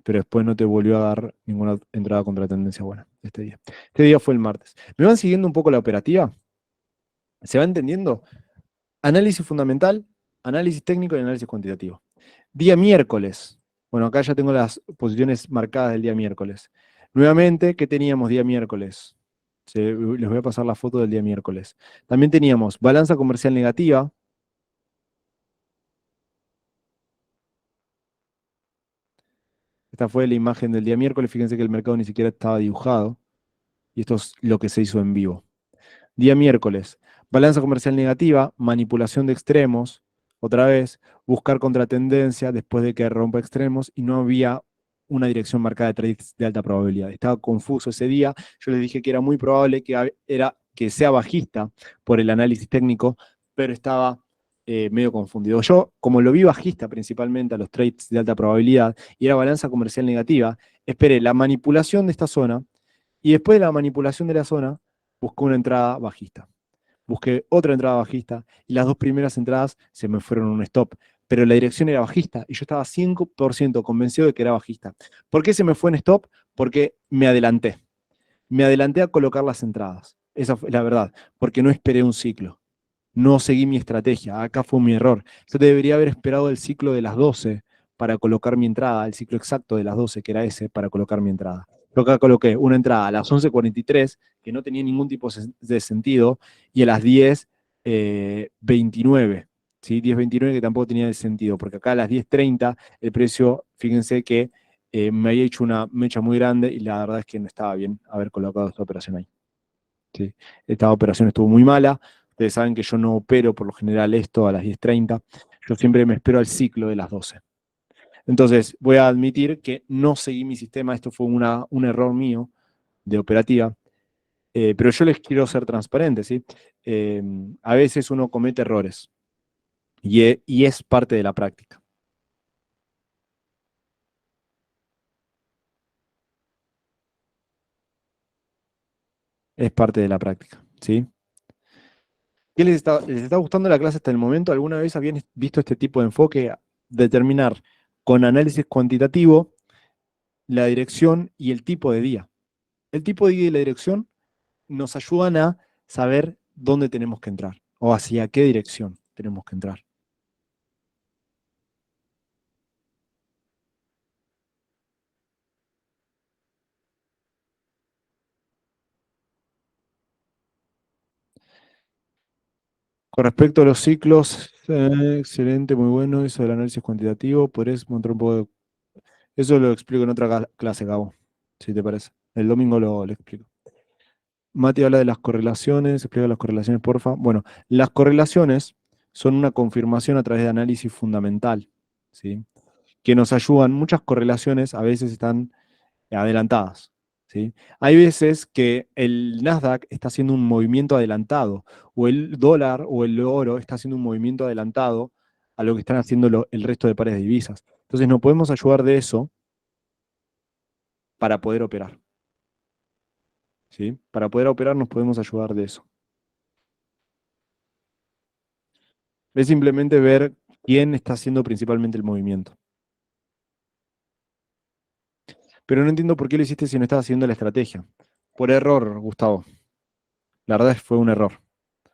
pero después no te volvió a dar ninguna entrada contra tendencia buena este día. Este día fue el martes. ¿Me van siguiendo un poco la operativa? ¿Se va entendiendo? Análisis fundamental, análisis técnico y análisis cuantitativo. Día miércoles. Bueno, acá ya tengo las posiciones marcadas del día miércoles. Nuevamente, ¿qué teníamos día miércoles? Les voy a pasar la foto del día miércoles. También teníamos balanza comercial negativa. Esta fue la imagen del día miércoles. Fíjense que el mercado ni siquiera estaba dibujado. Y esto es lo que se hizo en vivo. Día miércoles, balanza comercial negativa, manipulación de extremos, otra vez, buscar contratendencia después de que rompa extremos y no había una dirección marcada de trades de alta probabilidad. Estaba confuso ese día. Yo les dije que era muy probable que sea bajista por el análisis técnico, pero estaba medio confundido. Yo, como lo vi bajista principalmente a los trades de alta probabilidad y era balanza comercial negativa, esperé la manipulación de esta zona y después de la manipulación de la zona, busqué una entrada bajista. Busqué otra entrada bajista y las dos primeras entradas se me fueron un stop. Pero la dirección era bajista y yo estaba 100% convencido de que era bajista. ¿Por qué se me fue en stop? Porque me adelanté. Me adelanté a colocar las entradas. Esa fue la verdad. Porque no esperé un ciclo. No seguí mi estrategia. Acá fue mi error. Yo debería haber esperado el ciclo de las 12 para colocar mi entrada, el ciclo exacto de las 12, que era ese, para colocar mi entrada. Yo acá coloqué una entrada a las 11:43, que no tenía ningún tipo de sentido, y a las 10:29, ¿sí? 10:29 que tampoco tenía sentido, porque acá a las 10:30 el precio, fíjense que me había hecho una mecha muy grande y la verdad es que no estaba bien haber colocado esta operación ahí. ¿Sí? Esta operación estuvo muy mala. Ustedes saben que yo no opero por lo general esto a las 10:30. Yo siempre me espero al ciclo de las 12. Entonces, voy a admitir que no seguí mi sistema. Esto fue un error mío de operativa. Pero yo les quiero ser transparente, ¿sí? A veces uno comete errores y es parte de la práctica. Es parte de la práctica, ¿sí? ¿Qué les está gustando la clase hasta el momento? ¿Alguna vez habían visto este tipo de enfoque? Determinar con análisis cuantitativo la dirección y el tipo de día. El tipo de día y la dirección nos ayudan a saber dónde tenemos que entrar o hacia qué dirección tenemos que entrar. Con respecto a los ciclos, excelente, muy bueno, eso del análisis cuantitativo, podrías mostrar un poco de... Eso lo explico en otra clase, Gabo, si te parece. El domingo lo explico. Mati habla de las correlaciones, explica las correlaciones, porfa. Bueno, las correlaciones son una confirmación a través de análisis fundamental, ¿sí? Que nos ayudan, muchas correlaciones a veces están adelantadas, ¿sí? Hay veces que el Nasdaq está haciendo un movimiento adelantado, o el dólar o el oro está haciendo un movimiento adelantado a lo que están haciendo el resto de pares de divisas. Entonces nos podemos ayudar de eso para poder operar, ¿sí? Para poder operar nos podemos ayudar de eso. Es simplemente ver quién está haciendo principalmente el movimiento. Pero no entiendo por qué lo hiciste si no estabas haciendo la estrategia. Por error, Gustavo. La verdad es que fue un error.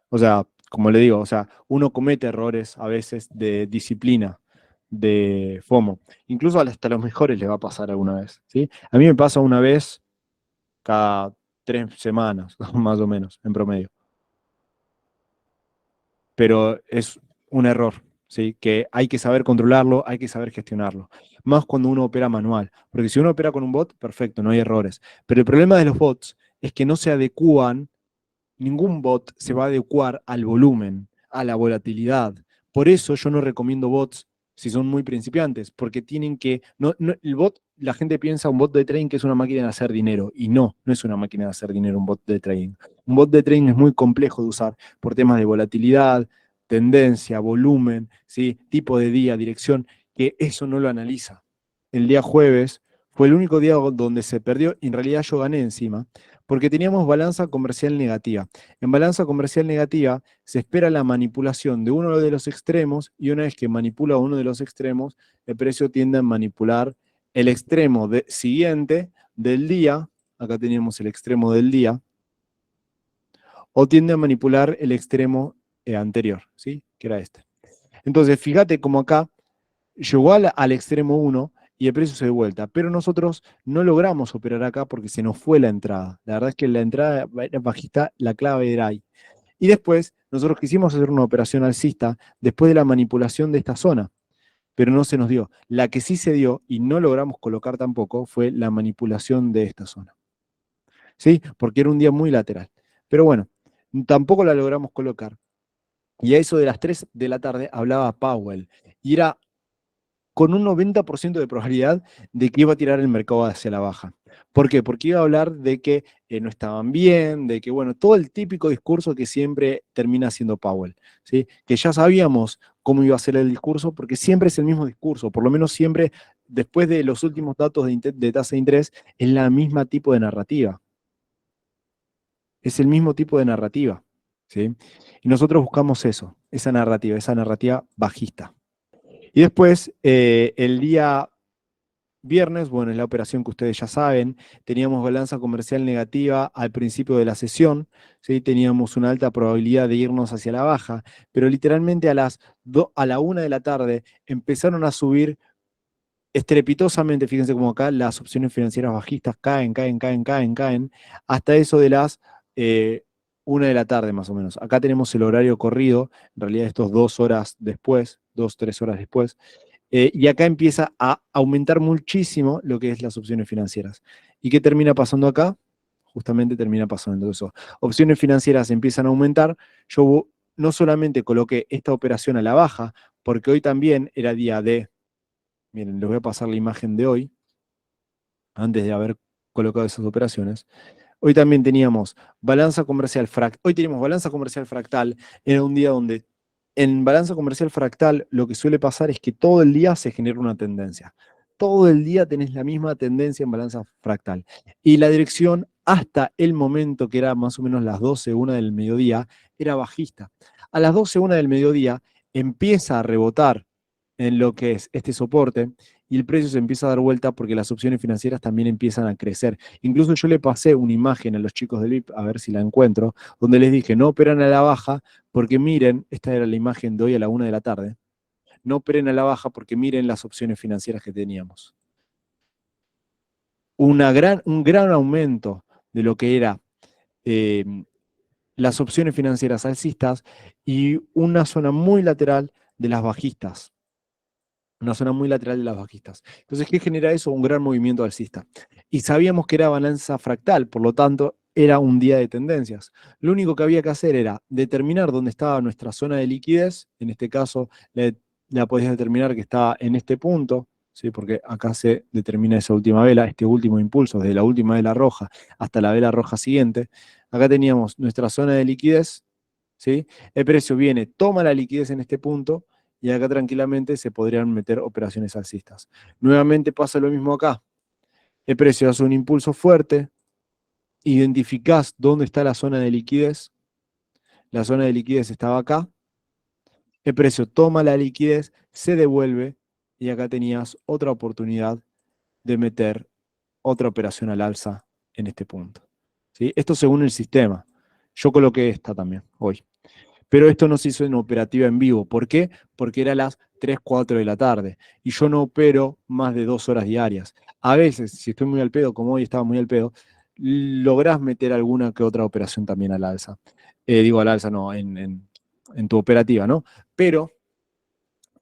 O sea, como le digo, o sea, uno comete errores a veces de disciplina, de FOMO. Incluso hasta los mejores les va a pasar alguna vez, ¿sí? A mí me pasa una vez cada 3 semanas, más o menos, en promedio. Pero es un error, ¿sí? Que hay que saber controlarlo, hay que saber gestionarlo. Más cuando uno opera manual. Porque si uno opera con un bot, perfecto, no hay errores. Pero el problema de los bots es que no se adecúan. Ningún bot se va a adecuar al volumen, a la volatilidad. Por eso yo no recomiendo bots si son muy principiantes, porque tienen que, el bot, la gente piensa un bot de trading que es una máquina de hacer dinero, y no, no es una máquina de hacer dinero un bot de trading. Un bot de trading es muy complejo de usar por temas de volatilidad, tendencia, volumen, ¿sí? Tipo de día, dirección, que eso no lo analiza. El día jueves fue el único día donde se perdió, y en realidad yo gané encima, porque teníamos balanza comercial negativa. En balanza comercial negativa se espera la manipulación de uno de los extremos, y una vez que manipula uno de los extremos, el precio tiende a manipular el extremo siguiente del día, acá teníamos el extremo del día, o tiende a manipular el extremo anterior, ¿sí? Que era este. Entonces, fíjate como acá llegó al extremo 1 y el precio se dio vuelta, pero nosotros no logramos operar acá porque se nos fue la entrada. La verdad es que la entrada era bajista, la clave era ahí. Y después nosotros quisimos hacer una operación alcista después de la manipulación de esta zona, pero no se nos dio. La que sí se dio y no logramos colocar tampoco fue la manipulación de esta zona, ¿sí? Porque era un día muy lateral. Pero bueno, tampoco la logramos colocar. Y a eso de las 3 de la tarde hablaba Powell. Y era con un 90% de probabilidad de que iba a tirar el mercado hacia la baja. ¿Por qué? Porque iba a hablar de que no estaban bien, de que, bueno, todo el típico discurso que siempre termina siendo Powell, ¿sí? Que ya sabíamos cómo iba a ser el discurso, porque siempre es el mismo discurso, por lo menos siempre, después de los últimos datos de tasa de interés, es la misma tipo de narrativa. Es el mismo tipo de narrativa, ¿sí? Y nosotros buscamos eso, esa narrativa bajista. Y después, el día viernes, bueno, es la operación que ustedes ya saben, teníamos balanza comercial negativa al principio de la sesión, ¿sí? Teníamos una alta probabilidad de irnos hacia la baja, pero literalmente a la 1 de la tarde empezaron a subir estrepitosamente, fíjense como acá las opciones financieras bajistas caen, caen, caen, caen, caen, hasta eso de las 1 de la tarde más o menos. Acá tenemos el horario corrido, en realidad estos 2 horas después, 2, 3 horas después, y acá empieza a aumentar muchísimo lo que es las opciones financieras. ¿Y qué termina pasando acá? Justamente termina pasando eso. Opciones financieras empiezan a aumentar. Yo no solamente coloqué esta operación a la baja, porque hoy también era día de, miren, les voy a pasar la imagen de hoy, antes de haber colocado esas operaciones. Hoy también teníamos balanza comercial fractal. Hoy teníamos balanza comercial fractal. Era un día donde en balanza comercial fractal lo que suele pasar es que todo el día se genera una tendencia. Todo el día tenés la misma tendencia en balanza fractal. Y la dirección hasta el momento, que era más o menos las 12:01 del mediodía, era bajista. A las 12:01 del mediodía empieza a rebotar en lo que es este soporte y el precio se empieza a dar vuelta porque las opciones financieras también empiezan a crecer. Incluso yo le pasé una imagen a los chicos del VIP, a ver si la encuentro, donde les dije, no operan a la baja porque miren, esta era la imagen de hoy a la 1 de la tarde, no operen a la baja porque miren las opciones financieras que teníamos. Un gran aumento de lo que era eh, las opciones financieras alcistas y una zona muy lateral de las bajistas. Una zona muy lateral de las bajistas. Entonces, ¿qué genera eso? Un gran movimiento alcista. Y sabíamos que era balanza fractal, por lo tanto, era un día de tendencias. Lo único que había que hacer era determinar dónde estaba nuestra zona de liquidez, en este caso la podías determinar que estaba en este punto, ¿sí? Porque acá se determina esa última vela, este último impulso, desde la última vela roja hasta la vela roja siguiente. Acá teníamos nuestra zona de liquidez, ¿sí? El precio viene, toma la liquidez en este punto, y acá tranquilamente se podrían meter operaciones alcistas. Nuevamente pasa lo mismo acá. El precio hace un impulso fuerte, identificás dónde está la zona de liquidez. La zona de liquidez estaba acá. El precio toma la liquidez, se devuelve, y acá tenías otra oportunidad de meter otra operación al alza en este punto. ¿Sí? Esto según el sistema. Yo coloqué esta también hoy. Pero esto no se hizo en operativa en vivo. ¿Por qué? Porque era las 3, 4 de la tarde. Y yo no opero más de 2 horas diarias. A veces, si estoy muy al pedo, como hoy estaba muy al pedo, lográs meter alguna que otra operación también al alza. Digo al alza, no, en tu operativa, ¿no? Pero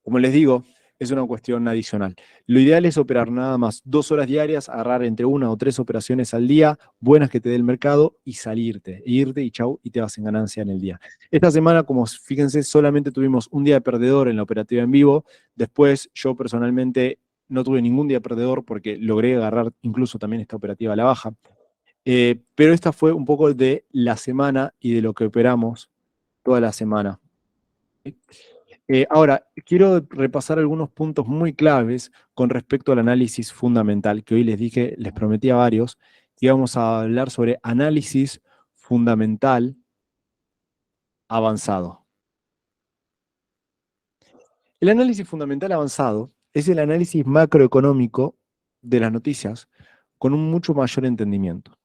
como les digo, es una cuestión adicional. Lo ideal es operar nada más 2 horas diarias, agarrar entre 1 o 3 operaciones al día, buenas que te dé el mercado, y salirte, irte y chau, y te vas en ganancia en el día. Esta semana, como fíjense, solamente tuvimos un día perdedor en la operativa en vivo. Después, yo personalmente no tuve ningún día perdedor porque logré agarrar incluso también esta operativa a la baja. Pero esta fue un poco de la semana y de lo que operamos toda la semana. Ahora, quiero repasar algunos puntos muy claves con respecto al análisis fundamental, que hoy les dije, les prometí a varios, que íbamos a hablar sobre análisis fundamental avanzado. El análisis fundamental avanzado es el análisis macroeconómico de las noticias con un mucho mayor entendimiento.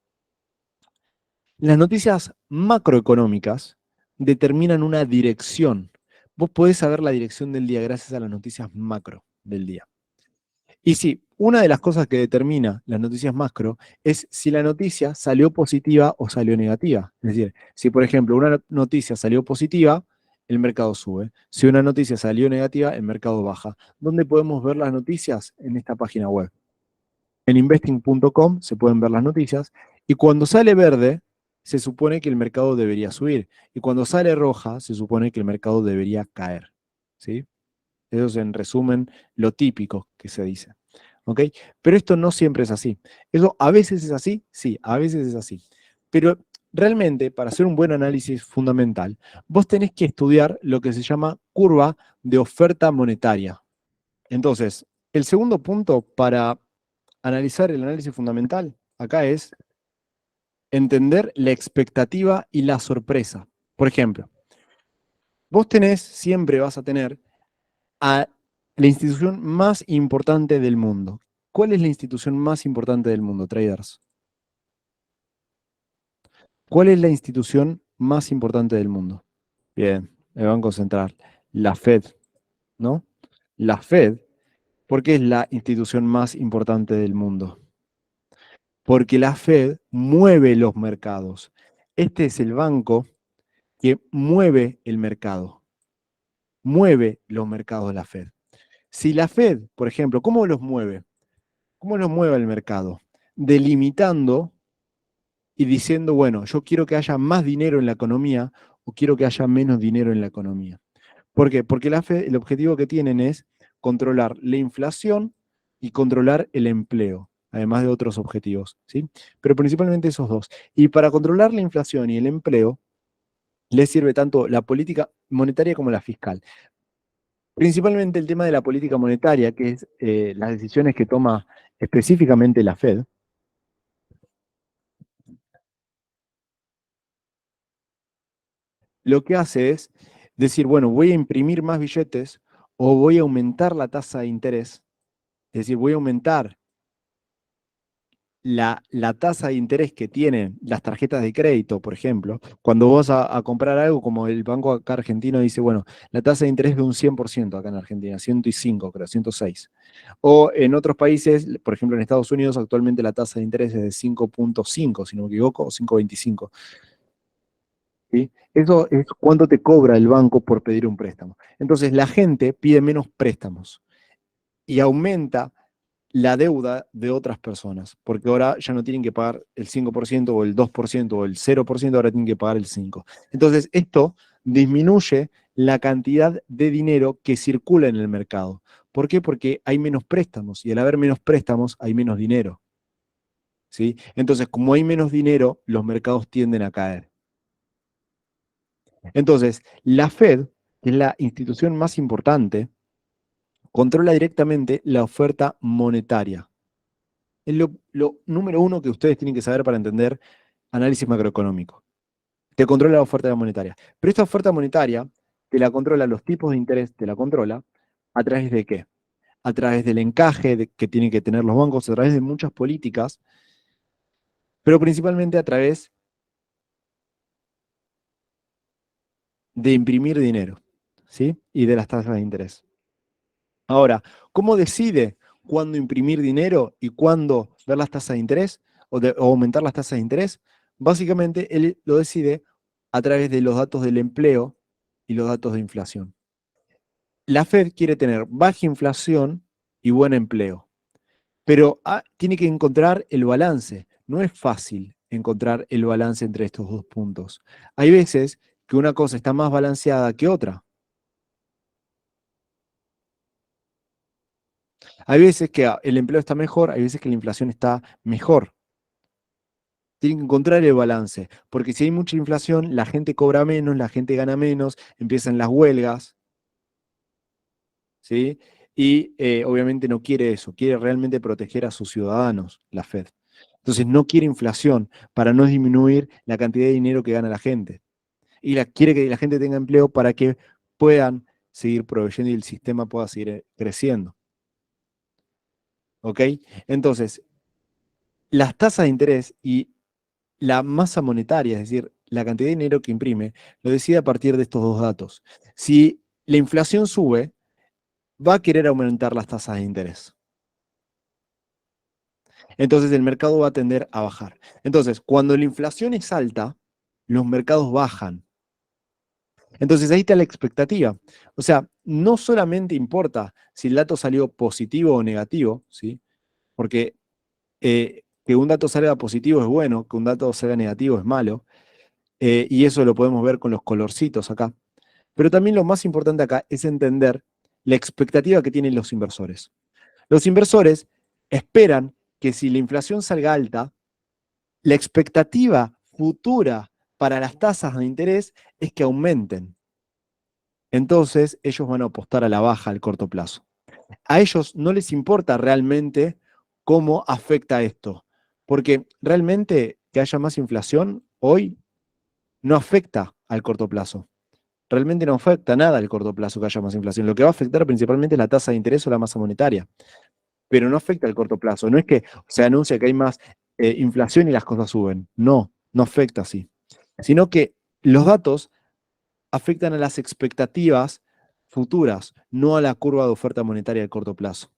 Las noticias macroeconómicas determinan una dirección. Vos podés saber la dirección del día gracias a las noticias macro del día. Y sí, una de las cosas que determina las noticias macro es si la noticia salió positiva o salió negativa. Es decir, si por ejemplo una noticia salió positiva, el mercado sube. Si una noticia salió negativa, el mercado baja. ¿Dónde podemos ver las noticias? En esta página web. En investing.com se pueden ver las noticias, y cuando sale verde, se supone que el mercado debería subir. Y cuando sale roja, se supone que el mercado debería caer. ¿Sí? Eso es en resumen lo típico que se dice. ¿Ok? Pero esto no siempre es así. Eso a veces es así, sí, a veces es así. Pero realmente, para hacer un buen análisis fundamental, vos tenés que estudiar lo que se llama curva de oferta monetaria. Entonces, el segundo punto para analizar el análisis fundamental acá es entender la expectativa y la sorpresa. Por ejemplo, vos siempre vas a tener a la institución más importante del mundo. ¿Cuál es la institución más importante del mundo, traders? ¿Cuál es la institución más importante del mundo? Bien, el Banco Central, la Fed, ¿no? La Fed, ¿por qué es la institución más importante del mundo? Porque la Fed mueve los mercados. Este es el banco que mueve el mercado, mueve los mercados de la Fed. Si la Fed, por ejemplo, ¿cómo los mueve? ¿Cómo los mueve el mercado? Delimitando y diciendo, bueno, yo quiero que haya más dinero en la economía o quiero que haya menos dinero en la economía. ¿Por qué? Porque la Fed, el objetivo que tienen es controlar la inflación y controlar el empleo, además de otros objetivos, ¿sí? Pero principalmente esos dos. Y para controlar la inflación y el empleo, les sirve tanto la política monetaria como la fiscal. Principalmente el tema de la política monetaria, que es las decisiones que toma específicamente la Fed, lo que hace es decir, bueno, voy a imprimir más billetes o voy a aumentar la tasa de interés. Es decir, voy a aumentar la tasa de interés que tienen las tarjetas de crédito, por ejemplo. Cuando vas a comprar algo, como el banco acá argentino dice, bueno, la tasa de interés es de un 100% acá en Argentina, 105, creo, 106. O en otros países, por ejemplo en Estados Unidos, actualmente la tasa de interés es de 5.5, si no me equivoco, o 5.25. ¿Sí? Eso es cuánto te cobra el banco por pedir un préstamo. Entonces la gente pide menos préstamos y aumenta la deuda de otras personas, porque ahora ya no tienen que pagar el 5% o el 2% o el 0%, ahora tienen que pagar el 5%. Entonces esto disminuye la cantidad de dinero que circula en el mercado. ¿Por qué? Porque hay menos préstamos y al haber menos préstamos hay menos dinero. ¿Sí? Entonces, como hay menos dinero, los mercados tienden a caer. Entonces, la Fed, que es la institución más importante, controla directamente la oferta monetaria. Es lo número uno que ustedes tienen que saber para entender análisis macroeconómico. Te controla la oferta monetaria. Pero esta oferta monetaria te la controla, los tipos de interés te la controla, ¿a través de qué? A través del encaje que tienen que tener los bancos, a través de muchas políticas, pero principalmente a través de imprimir dinero, ¿sí? Y de las tasas de interés. Ahora, ¿cómo decide cuándo imprimir dinero y cuándo ver las tasas de interés o aumentar las tasas de interés? Básicamente, él lo decide a través de los datos del empleo y los datos de inflación. La Fed quiere tener baja inflación y buen empleo, pero tiene que encontrar el balance. No es fácil encontrar el balance entre estos dos puntos. Hay veces que una cosa está más balanceada que otra. Hay veces que el empleo está mejor, hay veces que la inflación está mejor. Tienen que encontrar el balance, porque si hay mucha inflación, la gente cobra menos, la gente gana menos, empiezan las huelgas, ¿sí? Y obviamente no quiere eso, quiere realmente proteger a sus ciudadanos, la Fed. Entonces no quiere inflación para no disminuir la cantidad de dinero que gana la gente. Y quiere que la gente tenga empleo para que puedan seguir proveyendo y el sistema pueda seguir creciendo. ¿Ok? Entonces, las tasas de interés y la masa monetaria, es decir, la cantidad de dinero que imprime, lo decide a partir de estos dos datos. Si la inflación sube, va a querer aumentar las tasas de interés. Entonces el mercado va a tender a bajar. Entonces, cuando la inflación es alta, los mercados bajan. Entonces ahí está la expectativa. O sea, no solamente importa si el dato salió positivo o negativo, ¿sí? Porque que un dato salga positivo es bueno, que un dato salga negativo es malo, y eso lo podemos ver con los colorcitos acá. Pero también lo más importante acá es entender la expectativa que tienen los inversores. Los inversores esperan que si la inflación salga alta, la expectativa futura para las tasas de interés es que aumenten. Entonces, ellos van a apostar a la baja al corto plazo. A ellos no les importa realmente cómo afecta esto, porque realmente que haya más inflación hoy no afecta al corto plazo. Realmente no afecta nada al corto plazo que haya más inflación. Lo que va a afectar principalmente es la tasa de interés o la masa monetaria, pero no afecta al corto plazo. No es que se anuncia que hay más inflación y las cosas suben. No, no afecta así. Sino que los datos afectan a las expectativas futuras, no a la curva de oferta monetaria al corto plazo.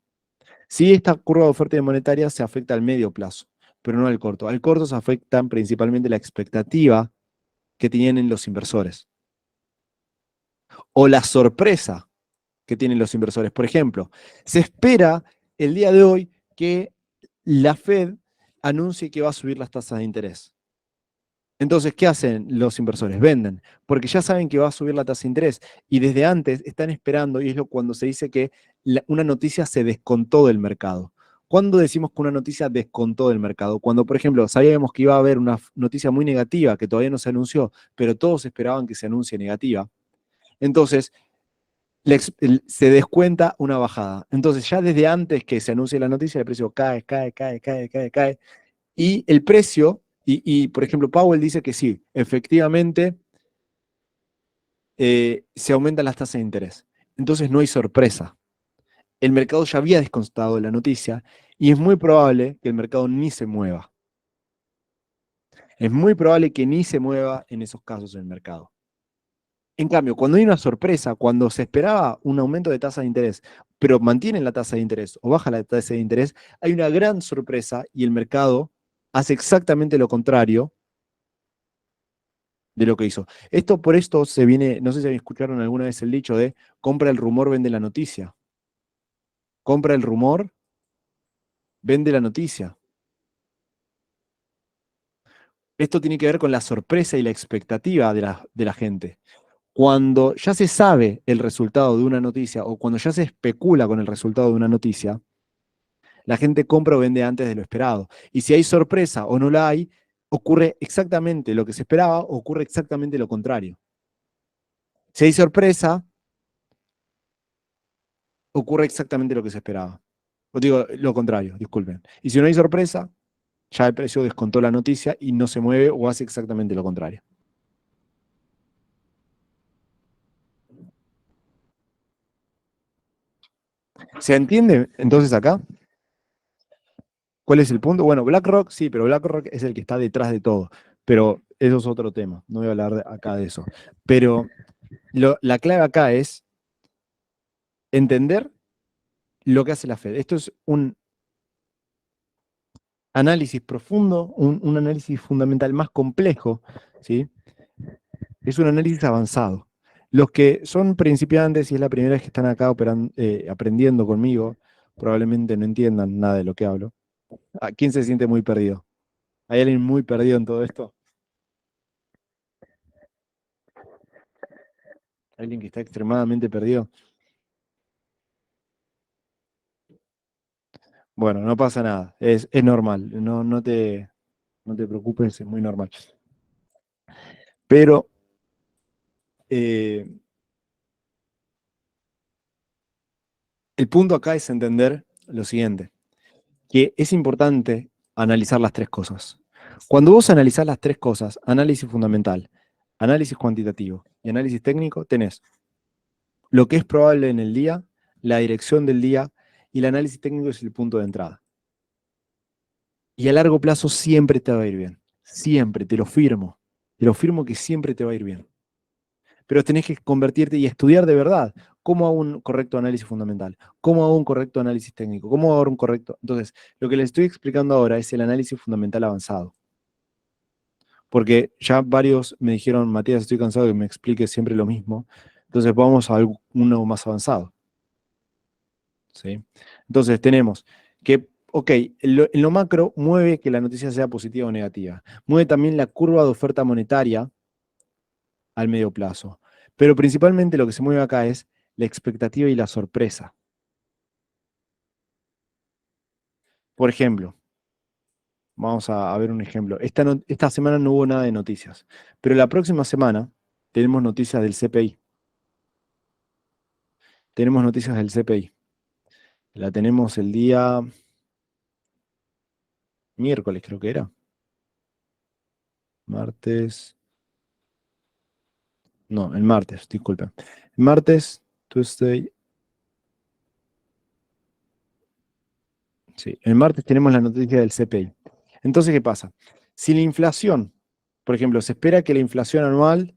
Sí, esta curva de oferta monetaria se afecta al medio plazo, pero no al corto. Al corto se afectan principalmente la expectativa que tienen los inversores o la sorpresa que tienen los inversores. Por ejemplo, se espera el día de hoy que la Fed anuncie que va a subir las tasas de interés. Entonces, ¿qué hacen los inversores? Venden, porque ya saben que va a subir la tasa de interés y desde antes están esperando, y es cuando se dice que una noticia se descontó del mercado. ¿Cuándo decimos que una noticia descontó del mercado? Cuando, por ejemplo, sabíamos que iba a haber una noticia muy negativa que todavía no se anunció, pero todos esperaban que se anuncie negativa. Entonces, se descuenta una bajada. Entonces, ya desde antes que se anuncie la noticia, el precio cae, cae, cae, cae, cae, cae. Y el precio, por ejemplo, Powell dice que sí, efectivamente se aumentan las tasas de interés. Entonces no hay sorpresa. El mercado ya había descontado la noticia y es muy probable que el mercado ni se mueva. Es muy probable que ni se mueva en esos casos en el mercado. En cambio, cuando hay una sorpresa, cuando se esperaba un aumento de tasa de interés, pero mantienen la tasa de interés o baja la tasa de interés, hay una gran sorpresa y el mercado hace exactamente lo contrario de lo que hizo. Por esto se viene, no sé si escucharon alguna vez el dicho de compra el rumor, vende la noticia. Compra el rumor, vende la noticia. Esto tiene que ver con la sorpresa y la expectativa de la gente. Cuando ya se sabe el resultado de una noticia o cuando ya se especula con el resultado de una noticia, la gente compra o vende antes de lo esperado. Y si hay sorpresa o no la hay, ocurre exactamente lo que se esperaba o ocurre exactamente lo contrario. Si hay sorpresa, ocurre exactamente lo que se esperaba. O digo, lo contrario, disculpen. Y si no hay sorpresa, ya el precio descontó la noticia y no se mueve o hace exactamente lo contrario. ¿Se entiende entonces acá? ¿Cuál es el punto? Bueno, BlackRock, sí, pero BlackRock es el que está detrás de todo. Pero eso es otro tema. No voy a hablar acá de eso. Pero la clave acá es entender lo que hace la Fed. Esto es un análisis profundo, un análisis fundamental más complejo, ¿sí? Es un análisis avanzado. Los que son principiantes y es la primera vez que están acá aprendiendo conmigo, probablemente no entiendan nada de lo que hablo. ¿A quién se siente muy perdido? ¿Hay alguien muy perdido en todo esto? ¿Alguien que está extremadamente perdido? Bueno, no pasa nada, es normal, no te preocupes, es muy normal. Pero eh, el punto acá es entender lo siguiente, que es importante analizar las tres cosas. Cuando vos analizás las tres cosas, análisis fundamental, análisis cuantitativo y análisis técnico, tenés lo que es probable en el día, la dirección del día y el análisis técnico es el punto de entrada. Y a largo plazo siempre te va a ir bien. Siempre, te lo firmo. Te lo firmo que siempre te va a ir bien. Pero tenés que convertirte y estudiar de verdad cómo hago un correcto análisis fundamental, cómo hago un correcto análisis técnico, cómo hago un correcto. Entonces, lo que les estoy explicando ahora es el análisis fundamental avanzado. Porque ya varios me dijeron, Matías, estoy cansado de que me expliques siempre lo mismo. Entonces, vamos a uno más avanzado. ¿Sí? Entonces, tenemos que, ok, en lo macro mueve que la noticia sea positiva o negativa. Mueve también la curva de oferta monetaria al medio plazo. Pero principalmente lo que se mueve acá es la expectativa y la sorpresa. Por ejemplo, vamos a ver un ejemplo. Esta semana no hubo nada de noticias, pero la próxima semana tenemos noticias del CPI. Tenemos noticias del CPI. La tenemos el día miércoles, creo que era. Martes. No, el martes, disculpen. Martes, Tuesday. Sí, el martes tenemos la noticia del CPI. Entonces, ¿qué pasa? Si la inflación, por ejemplo, se espera que la inflación anual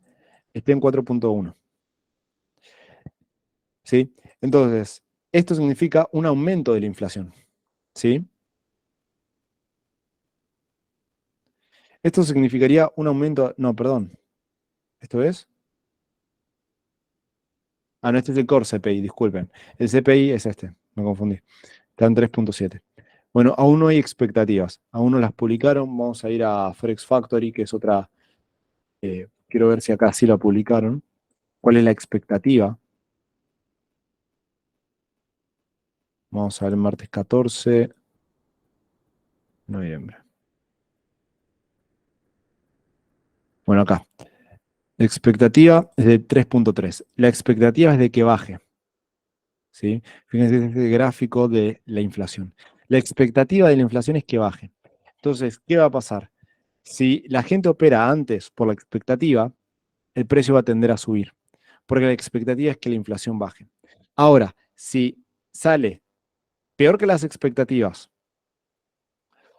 esté en 4,1, ¿sí? Entonces, esto significa un aumento de la inflación, ¿sí? Esto significaría un aumento, no, perdón, ¿esto es? Ah, no, este es el Core CPI, disculpen. El CPI es este, me confundí. Está en 3,7. Bueno, aún no hay expectativas, aún no las publicaron. Vamos a ir a Forex Factory, que es otra, quiero ver si acá sí la publicaron. ¿Cuál es la expectativa? Vamos a ver el martes 14 de noviembre. Bueno, acá. La expectativa es de 3,3. La expectativa es de que baje, ¿sí? Fíjense este gráfico de la inflación. La expectativa de la inflación es que baje. Entonces, ¿qué va a pasar? Si la gente opera antes por la expectativa, el precio va a tender a subir, porque la expectativa es que la inflación baje. Ahora, si sale peor que las expectativas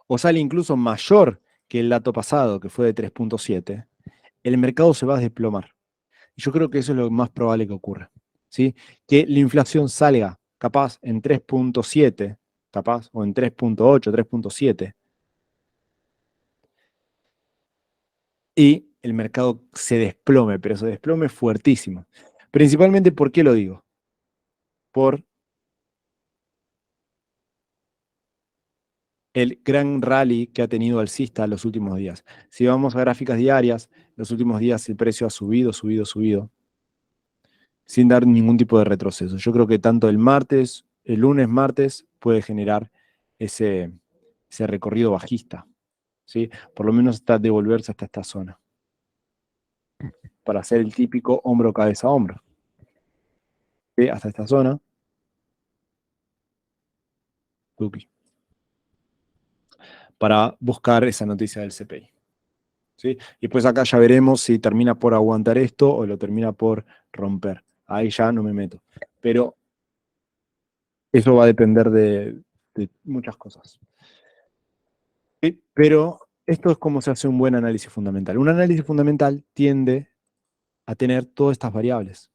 o sale incluso mayor que el dato pasado, que fue de 3,7, el mercado se va a desplomar. Y yo creo que eso es lo más probable que ocurra, ¿sí? Que la inflación salga capaz en 3,7, capaz, o en 3,8, 3,7, y el mercado se desplome, pero se desplome fuertísimo. Principalmente, ¿por qué lo digo? Por el gran rally que ha tenido alcista los últimos días. Si vamos a gráficas diarias, los últimos días el precio ha subido, subido, subido. sin dar ningún tipo de retroceso. Yo creo que tanto el lunes, martes, puede generar ese recorrido bajista, ¿sí? Por lo menos hasta devolverse hasta esta zona, para hacer el típico hombro, cabeza, hombro. ¿Sí? Hasta esta zona, tuki, para buscar esa noticia del CPI. ¿Sí? Y después acá ya veremos si termina por aguantar esto o lo termina por romper. Ahí ya no me meto. Pero eso va a depender de muchas cosas. ¿Sí? Pero esto es como se hace un buen análisis fundamental. Un análisis fundamental tiende a tener todas estas variables.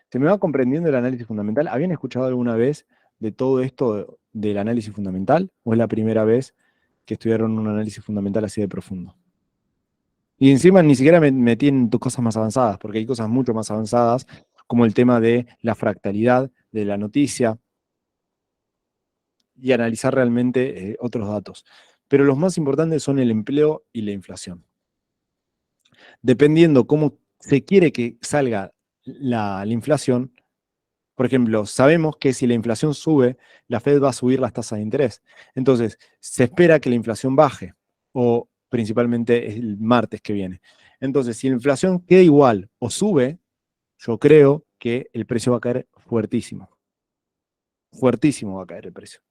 ¿Se me va comprendiendo el análisis fundamental? ¿Habían escuchado alguna vez de todo esto del análisis fundamental? ¿O es la primera vez que estudiaron un análisis fundamental así de profundo? Y encima ni siquiera me metí en cosas más avanzadas, porque hay cosas mucho más avanzadas, como el tema de la fractalidad de la noticia y analizar realmente otros datos. Pero los más importantes son el empleo y la inflación. Dependiendo cómo se quiere que salga la inflación, por ejemplo, sabemos que si la inflación sube, la Fed va a subir las tasas de interés. Entonces, se espera que la inflación baje, o principalmente el martes que viene. Entonces, si la inflación queda igual o sube, yo creo que el precio va a caer fuertísimo. Fuertísimo va a caer el precio,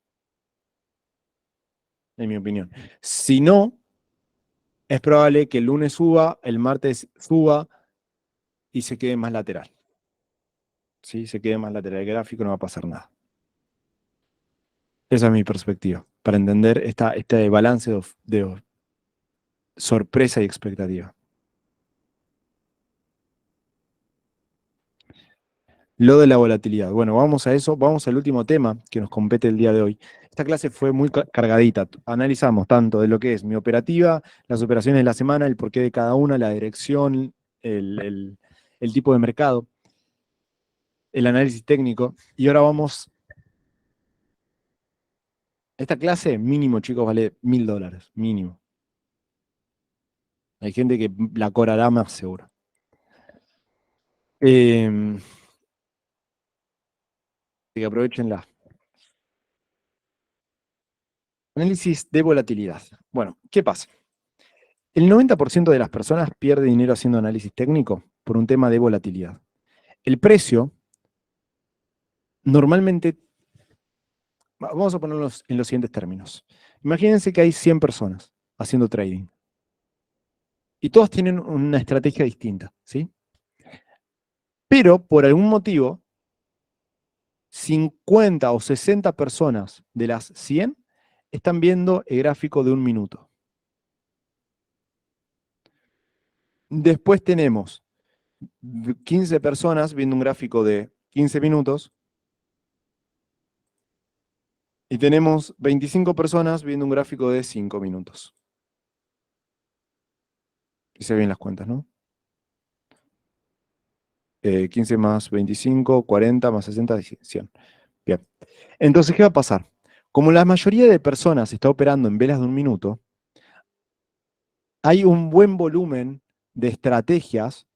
en mi opinión. Si no, es probable que el lunes suba, el martes suba y se quede más lateral. ¿Sí? Se quede más lateral el gráfico, no va a pasar nada. Esa es mi perspectiva, para entender este balance de sorpresa y expectativa. Lo de la volatilidad. Bueno, vamos a eso, vamos al último tema que nos compete el día de hoy. Esta clase fue muy cargadita. Analizamos tanto de lo que es mi operativa, las operaciones de la semana, el porqué de cada una, la dirección, el tipo de mercado, el análisis técnico. Y ahora vamos. Esta clase, mínimo, chicos, vale $1000, mínimo. Hay gente que la cobrará más seguro. Así que aprovechenla. Análisis de volatilidad. Bueno, ¿qué pasa? El 90% de las personas pierde dinero haciendo análisis técnico por un tema de volatilidad. El precio, normalmente, vamos a ponerlos en los siguientes términos. Imagínense que hay 100 personas haciendo trading y todos tienen una estrategia distinta, ¿sí? Pero por algún motivo, 50 o 60 personas de las 100 están viendo el gráfico de un minuto. Después tenemos 15 personas viendo un gráfico de 15 minutos y tenemos 25 personas viendo un gráfico de 5 minutos. Hice bien las cuentas, ¿no? 15 más 25, 40 más 60, 100. Bien. Entonces, ¿qué va a pasar? Como la mayoría de personas está operando en velas de un minuto, hay un buen volumen de estrategias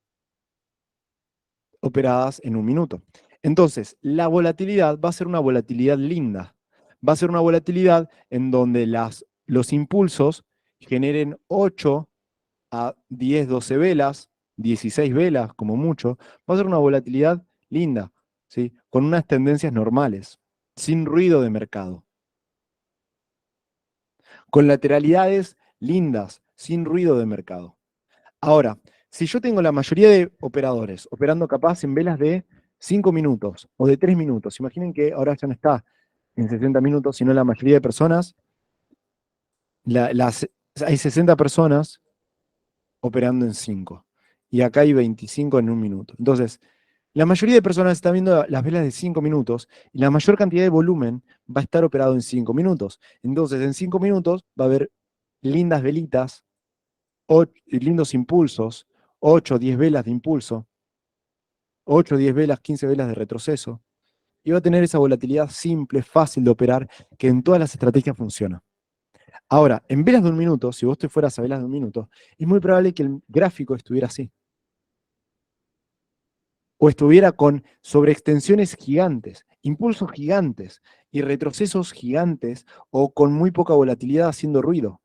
operadas en un minuto. Entonces, la volatilidad va a ser una volatilidad linda. Va a ser una volatilidad en donde los impulsos generen 8 a 10, 12 velas, 16 velas como mucho. Va a ser una volatilidad linda, ¿sí? Con unas tendencias normales, sin ruido de mercado. Con lateralidades lindas, sin ruido de mercado. Ahora, si yo tengo la mayoría de operadores operando capaz en velas de 5 minutos o de 3 minutos, imaginen que ahora ya no está en 60 minutos, sino la mayoría de personas, hay 60 personas operando en 5 y acá hay 25 en un minuto. Entonces, la mayoría de personas está viendo las velas de 5 minutos y la mayor cantidad de volumen va a estar operado en 5 minutos. Entonces, en 5 minutos va a haber lindas velitas, lindos impulsos, 8 o 10 velas de impulso, 8 o 10 velas, 15 velas de retroceso, y va a tener esa volatilidad simple, fácil de operar, que en todas las estrategias funciona. Ahora, en velas de un minuto, si vos te fueras a velas de un minuto, es muy probable que el gráfico estuviera así. o estuviera con sobreextensiones gigantes, impulsos gigantes y retrocesos gigantes, o con muy poca volatilidad haciendo ruido.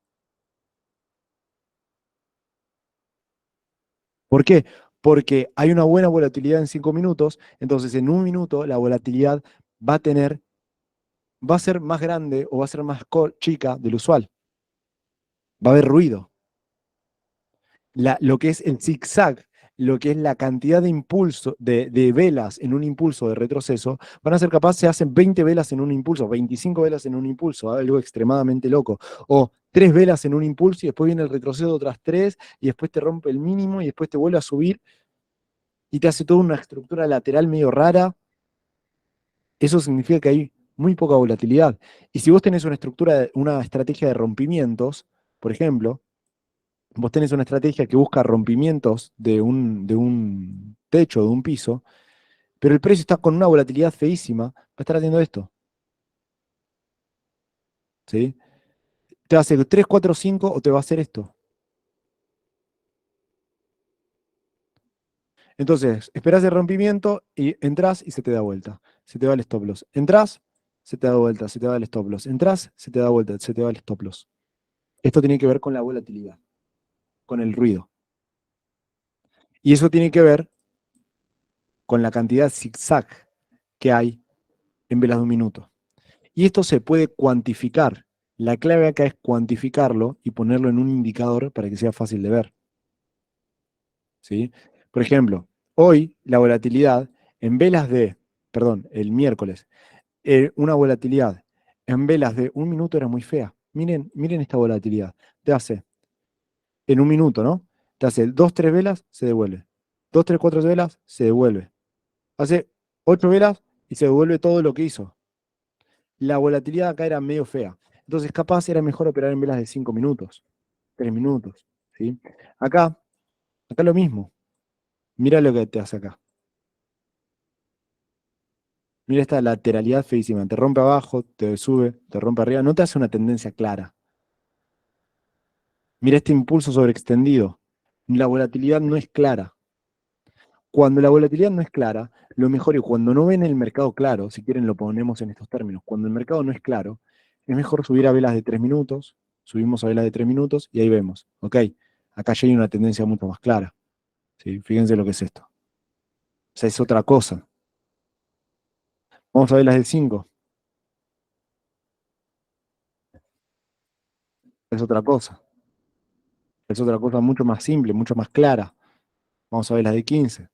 ¿Por qué? Porque hay una buena volatilidad en 5 minutos, entonces en un minuto la volatilidad va a tener, va a ser más grande o va a ser más chica del usual. Va a haber ruido. Lo que es el zigzag, lo que es la cantidad de impulso, de velas en un impulso de retroceso, van a ser capaces, se hacen 20 velas en un impulso, 25 velas en un impulso, algo extremadamente loco. O 3 velas en un impulso y después viene el retroceso de otras 3 y después te rompe el mínimo y después te vuelve a subir y te hace toda una estructura lateral medio rara. Eso significa que hay muy poca volatilidad. Y si vos tenés una estructura, una estrategia de rompimientos, por ejemplo, vos tenés una estrategia que busca rompimientos de un techo, de un piso, pero el precio está con una volatilidad feísima, va a estar haciendo esto, ¿sí? Te va a hacer 3, 4, 5 o te va a hacer esto. Entonces, esperás el rompimiento y entras y se te da vuelta. Se te va el stop loss. Entrás, se te da vuelta, se te va el stop loss. Entrás, se te da vuelta, se te va el stop loss. Esto tiene que ver con la volatilidad, con el ruido. Y eso tiene que ver con la cantidad zigzag que hay en velas de un minuto. Y esto se puede cuantificar. La clave acá es cuantificarlo y ponerlo en un indicador para que sea fácil de ver. ¿Sí? Por ejemplo, hoy la volatilidad en velas de, perdón, el miércoles, una volatilidad en velas de un minuto era muy fea. Miren, miren esta volatilidad. Te hace en un minuto, ¿no? Te hace 2, 3 velas, se devuelve. 2, 3, 4 velas, se devuelve. Hace 8 velas y se devuelve todo lo que hizo. La volatilidad acá era medio fea. Entonces, capaz era mejor operar en velas de 5 minutos, 3 minutos, ¿sí? Acá, acá lo mismo. Mira lo que te hace acá. Mira esta lateralidad feísima. Te rompe abajo, te sube, te rompe arriba. No te hace una tendencia clara. Mira este impulso sobreextendido. La volatilidad no es clara. Cuando la volatilidad no es clara, lo mejor es cuando no ven el mercado claro, si quieren lo ponemos en estos términos, cuando el mercado no es claro, es mejor subir a velas de 3 minutos, subimos a velas de 3 minutos y ahí vemos, ok, acá ya hay una tendencia mucho más clara. ¿Sí? Fíjense lo que es esto. O sea, es otra cosa. Vamos a velas de 5, es otra cosa. Es otra cosa mucho más simple, mucho más clara. Vamos a velas de 15.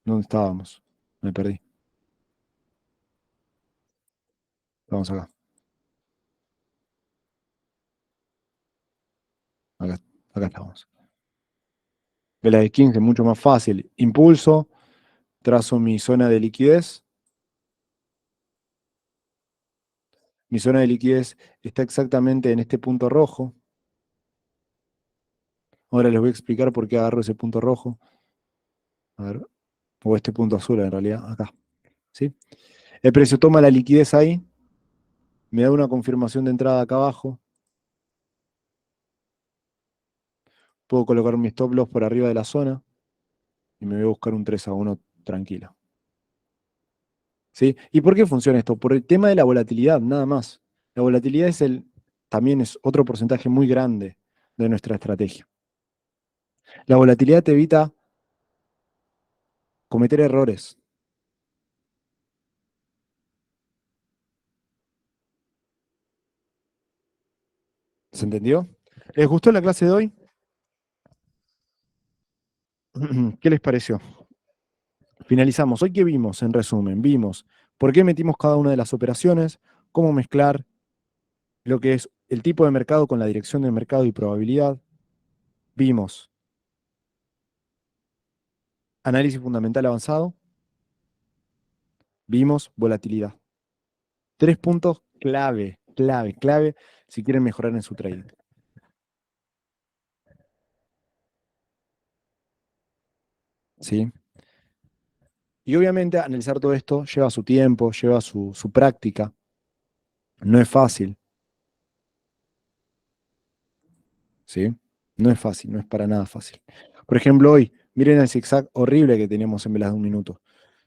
¿Dónde estábamos? Me perdí. Vamos acá. Acá, acá estamos. Vela de 15, mucho más fácil. Impulso, trazo mi zona de liquidez. Mi zona de liquidez está exactamente en este punto rojo. Ahora les voy a explicar por qué agarro ese punto rojo. A ver, o este punto azul en realidad, acá. ¿Sí? El precio toma la liquidez ahí, me da una confirmación de entrada acá abajo. Puedo colocar mi stop loss por arriba de la zona y me voy a buscar un 3-1 tranquilo. ¿Sí? ¿Y por qué funciona esto? Por el tema de la volatilidad, nada más. La volatilidad también es otro porcentaje muy grande de nuestra estrategia. La volatilidad te evita cometer errores. ¿Se entendió? ¿Les gustó la clase de hoy? ¿Qué les pareció? Finalizamos. Hoy, ¿qué vimos en resumen? Vimos por qué metimos cada una de las operaciones, cómo mezclar lo que es el tipo de mercado con la dirección del mercado y probabilidad. Vimos análisis fundamental avanzado. Vimos volatilidad. 3 puntos clave, clave, clave si quieren mejorar en su trading. ¿Sí? Y obviamente analizar todo esto lleva su tiempo, lleva su práctica. No es fácil. ¿Sí? No es fácil, no es para nada fácil. Por ejemplo, hoy, miren el zigzag horrible que teníamos en velas de 1 minuto.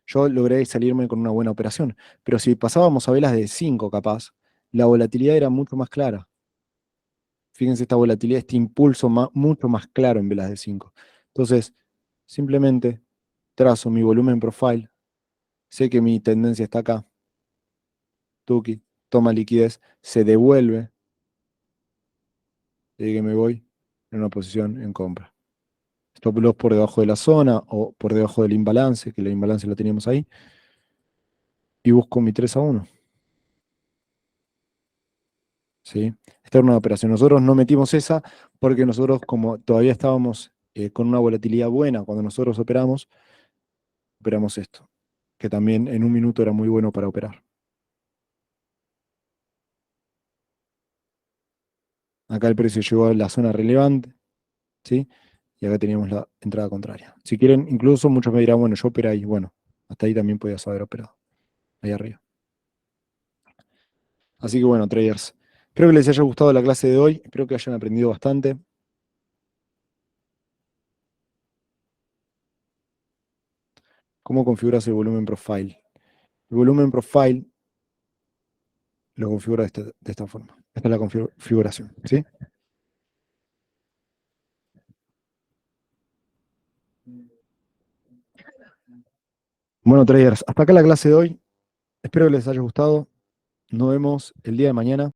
Yo logré salirme con una buena operación, pero si pasábamos a velas de 5 capaz, la volatilidad era mucho más clara. Fíjense esta volatilidad, este impulso mucho más claro en velas de 5. Entonces, simplemente trazo mi volumen profile, sé que mi tendencia está acá, tuki, toma liquidez, se devuelve, y que me voy en una posición en compra. Stop loss por debajo de la zona o por debajo del imbalance, que el imbalance lo teníamos ahí, y busco mi 3 a 1. ¿Sí? Esta era una operación. Nosotros no metimos esa porque nosotros, como todavía estábamos con una volatilidad buena cuando nosotros operamos esto, que también en 1 minuto era muy bueno para operar. Acá el precio llegó a la zona relevante, ¿sí? Y acá teníamos la entrada contraria. Si quieren, incluso muchos me dirán, bueno, yo operé ahí. Bueno, hasta ahí también podías haber operado, ahí arriba. Así que bueno, traders, espero que les haya gustado la clase de hoy, espero que hayan aprendido bastante. ¿Cómo configuras el volumen profile? El volumen profile lo configuro de esta forma. Esta es la configuración, ¿sí? Bueno, traders, hasta acá la clase de hoy. Espero que les haya gustado. Nos vemos el día de mañana.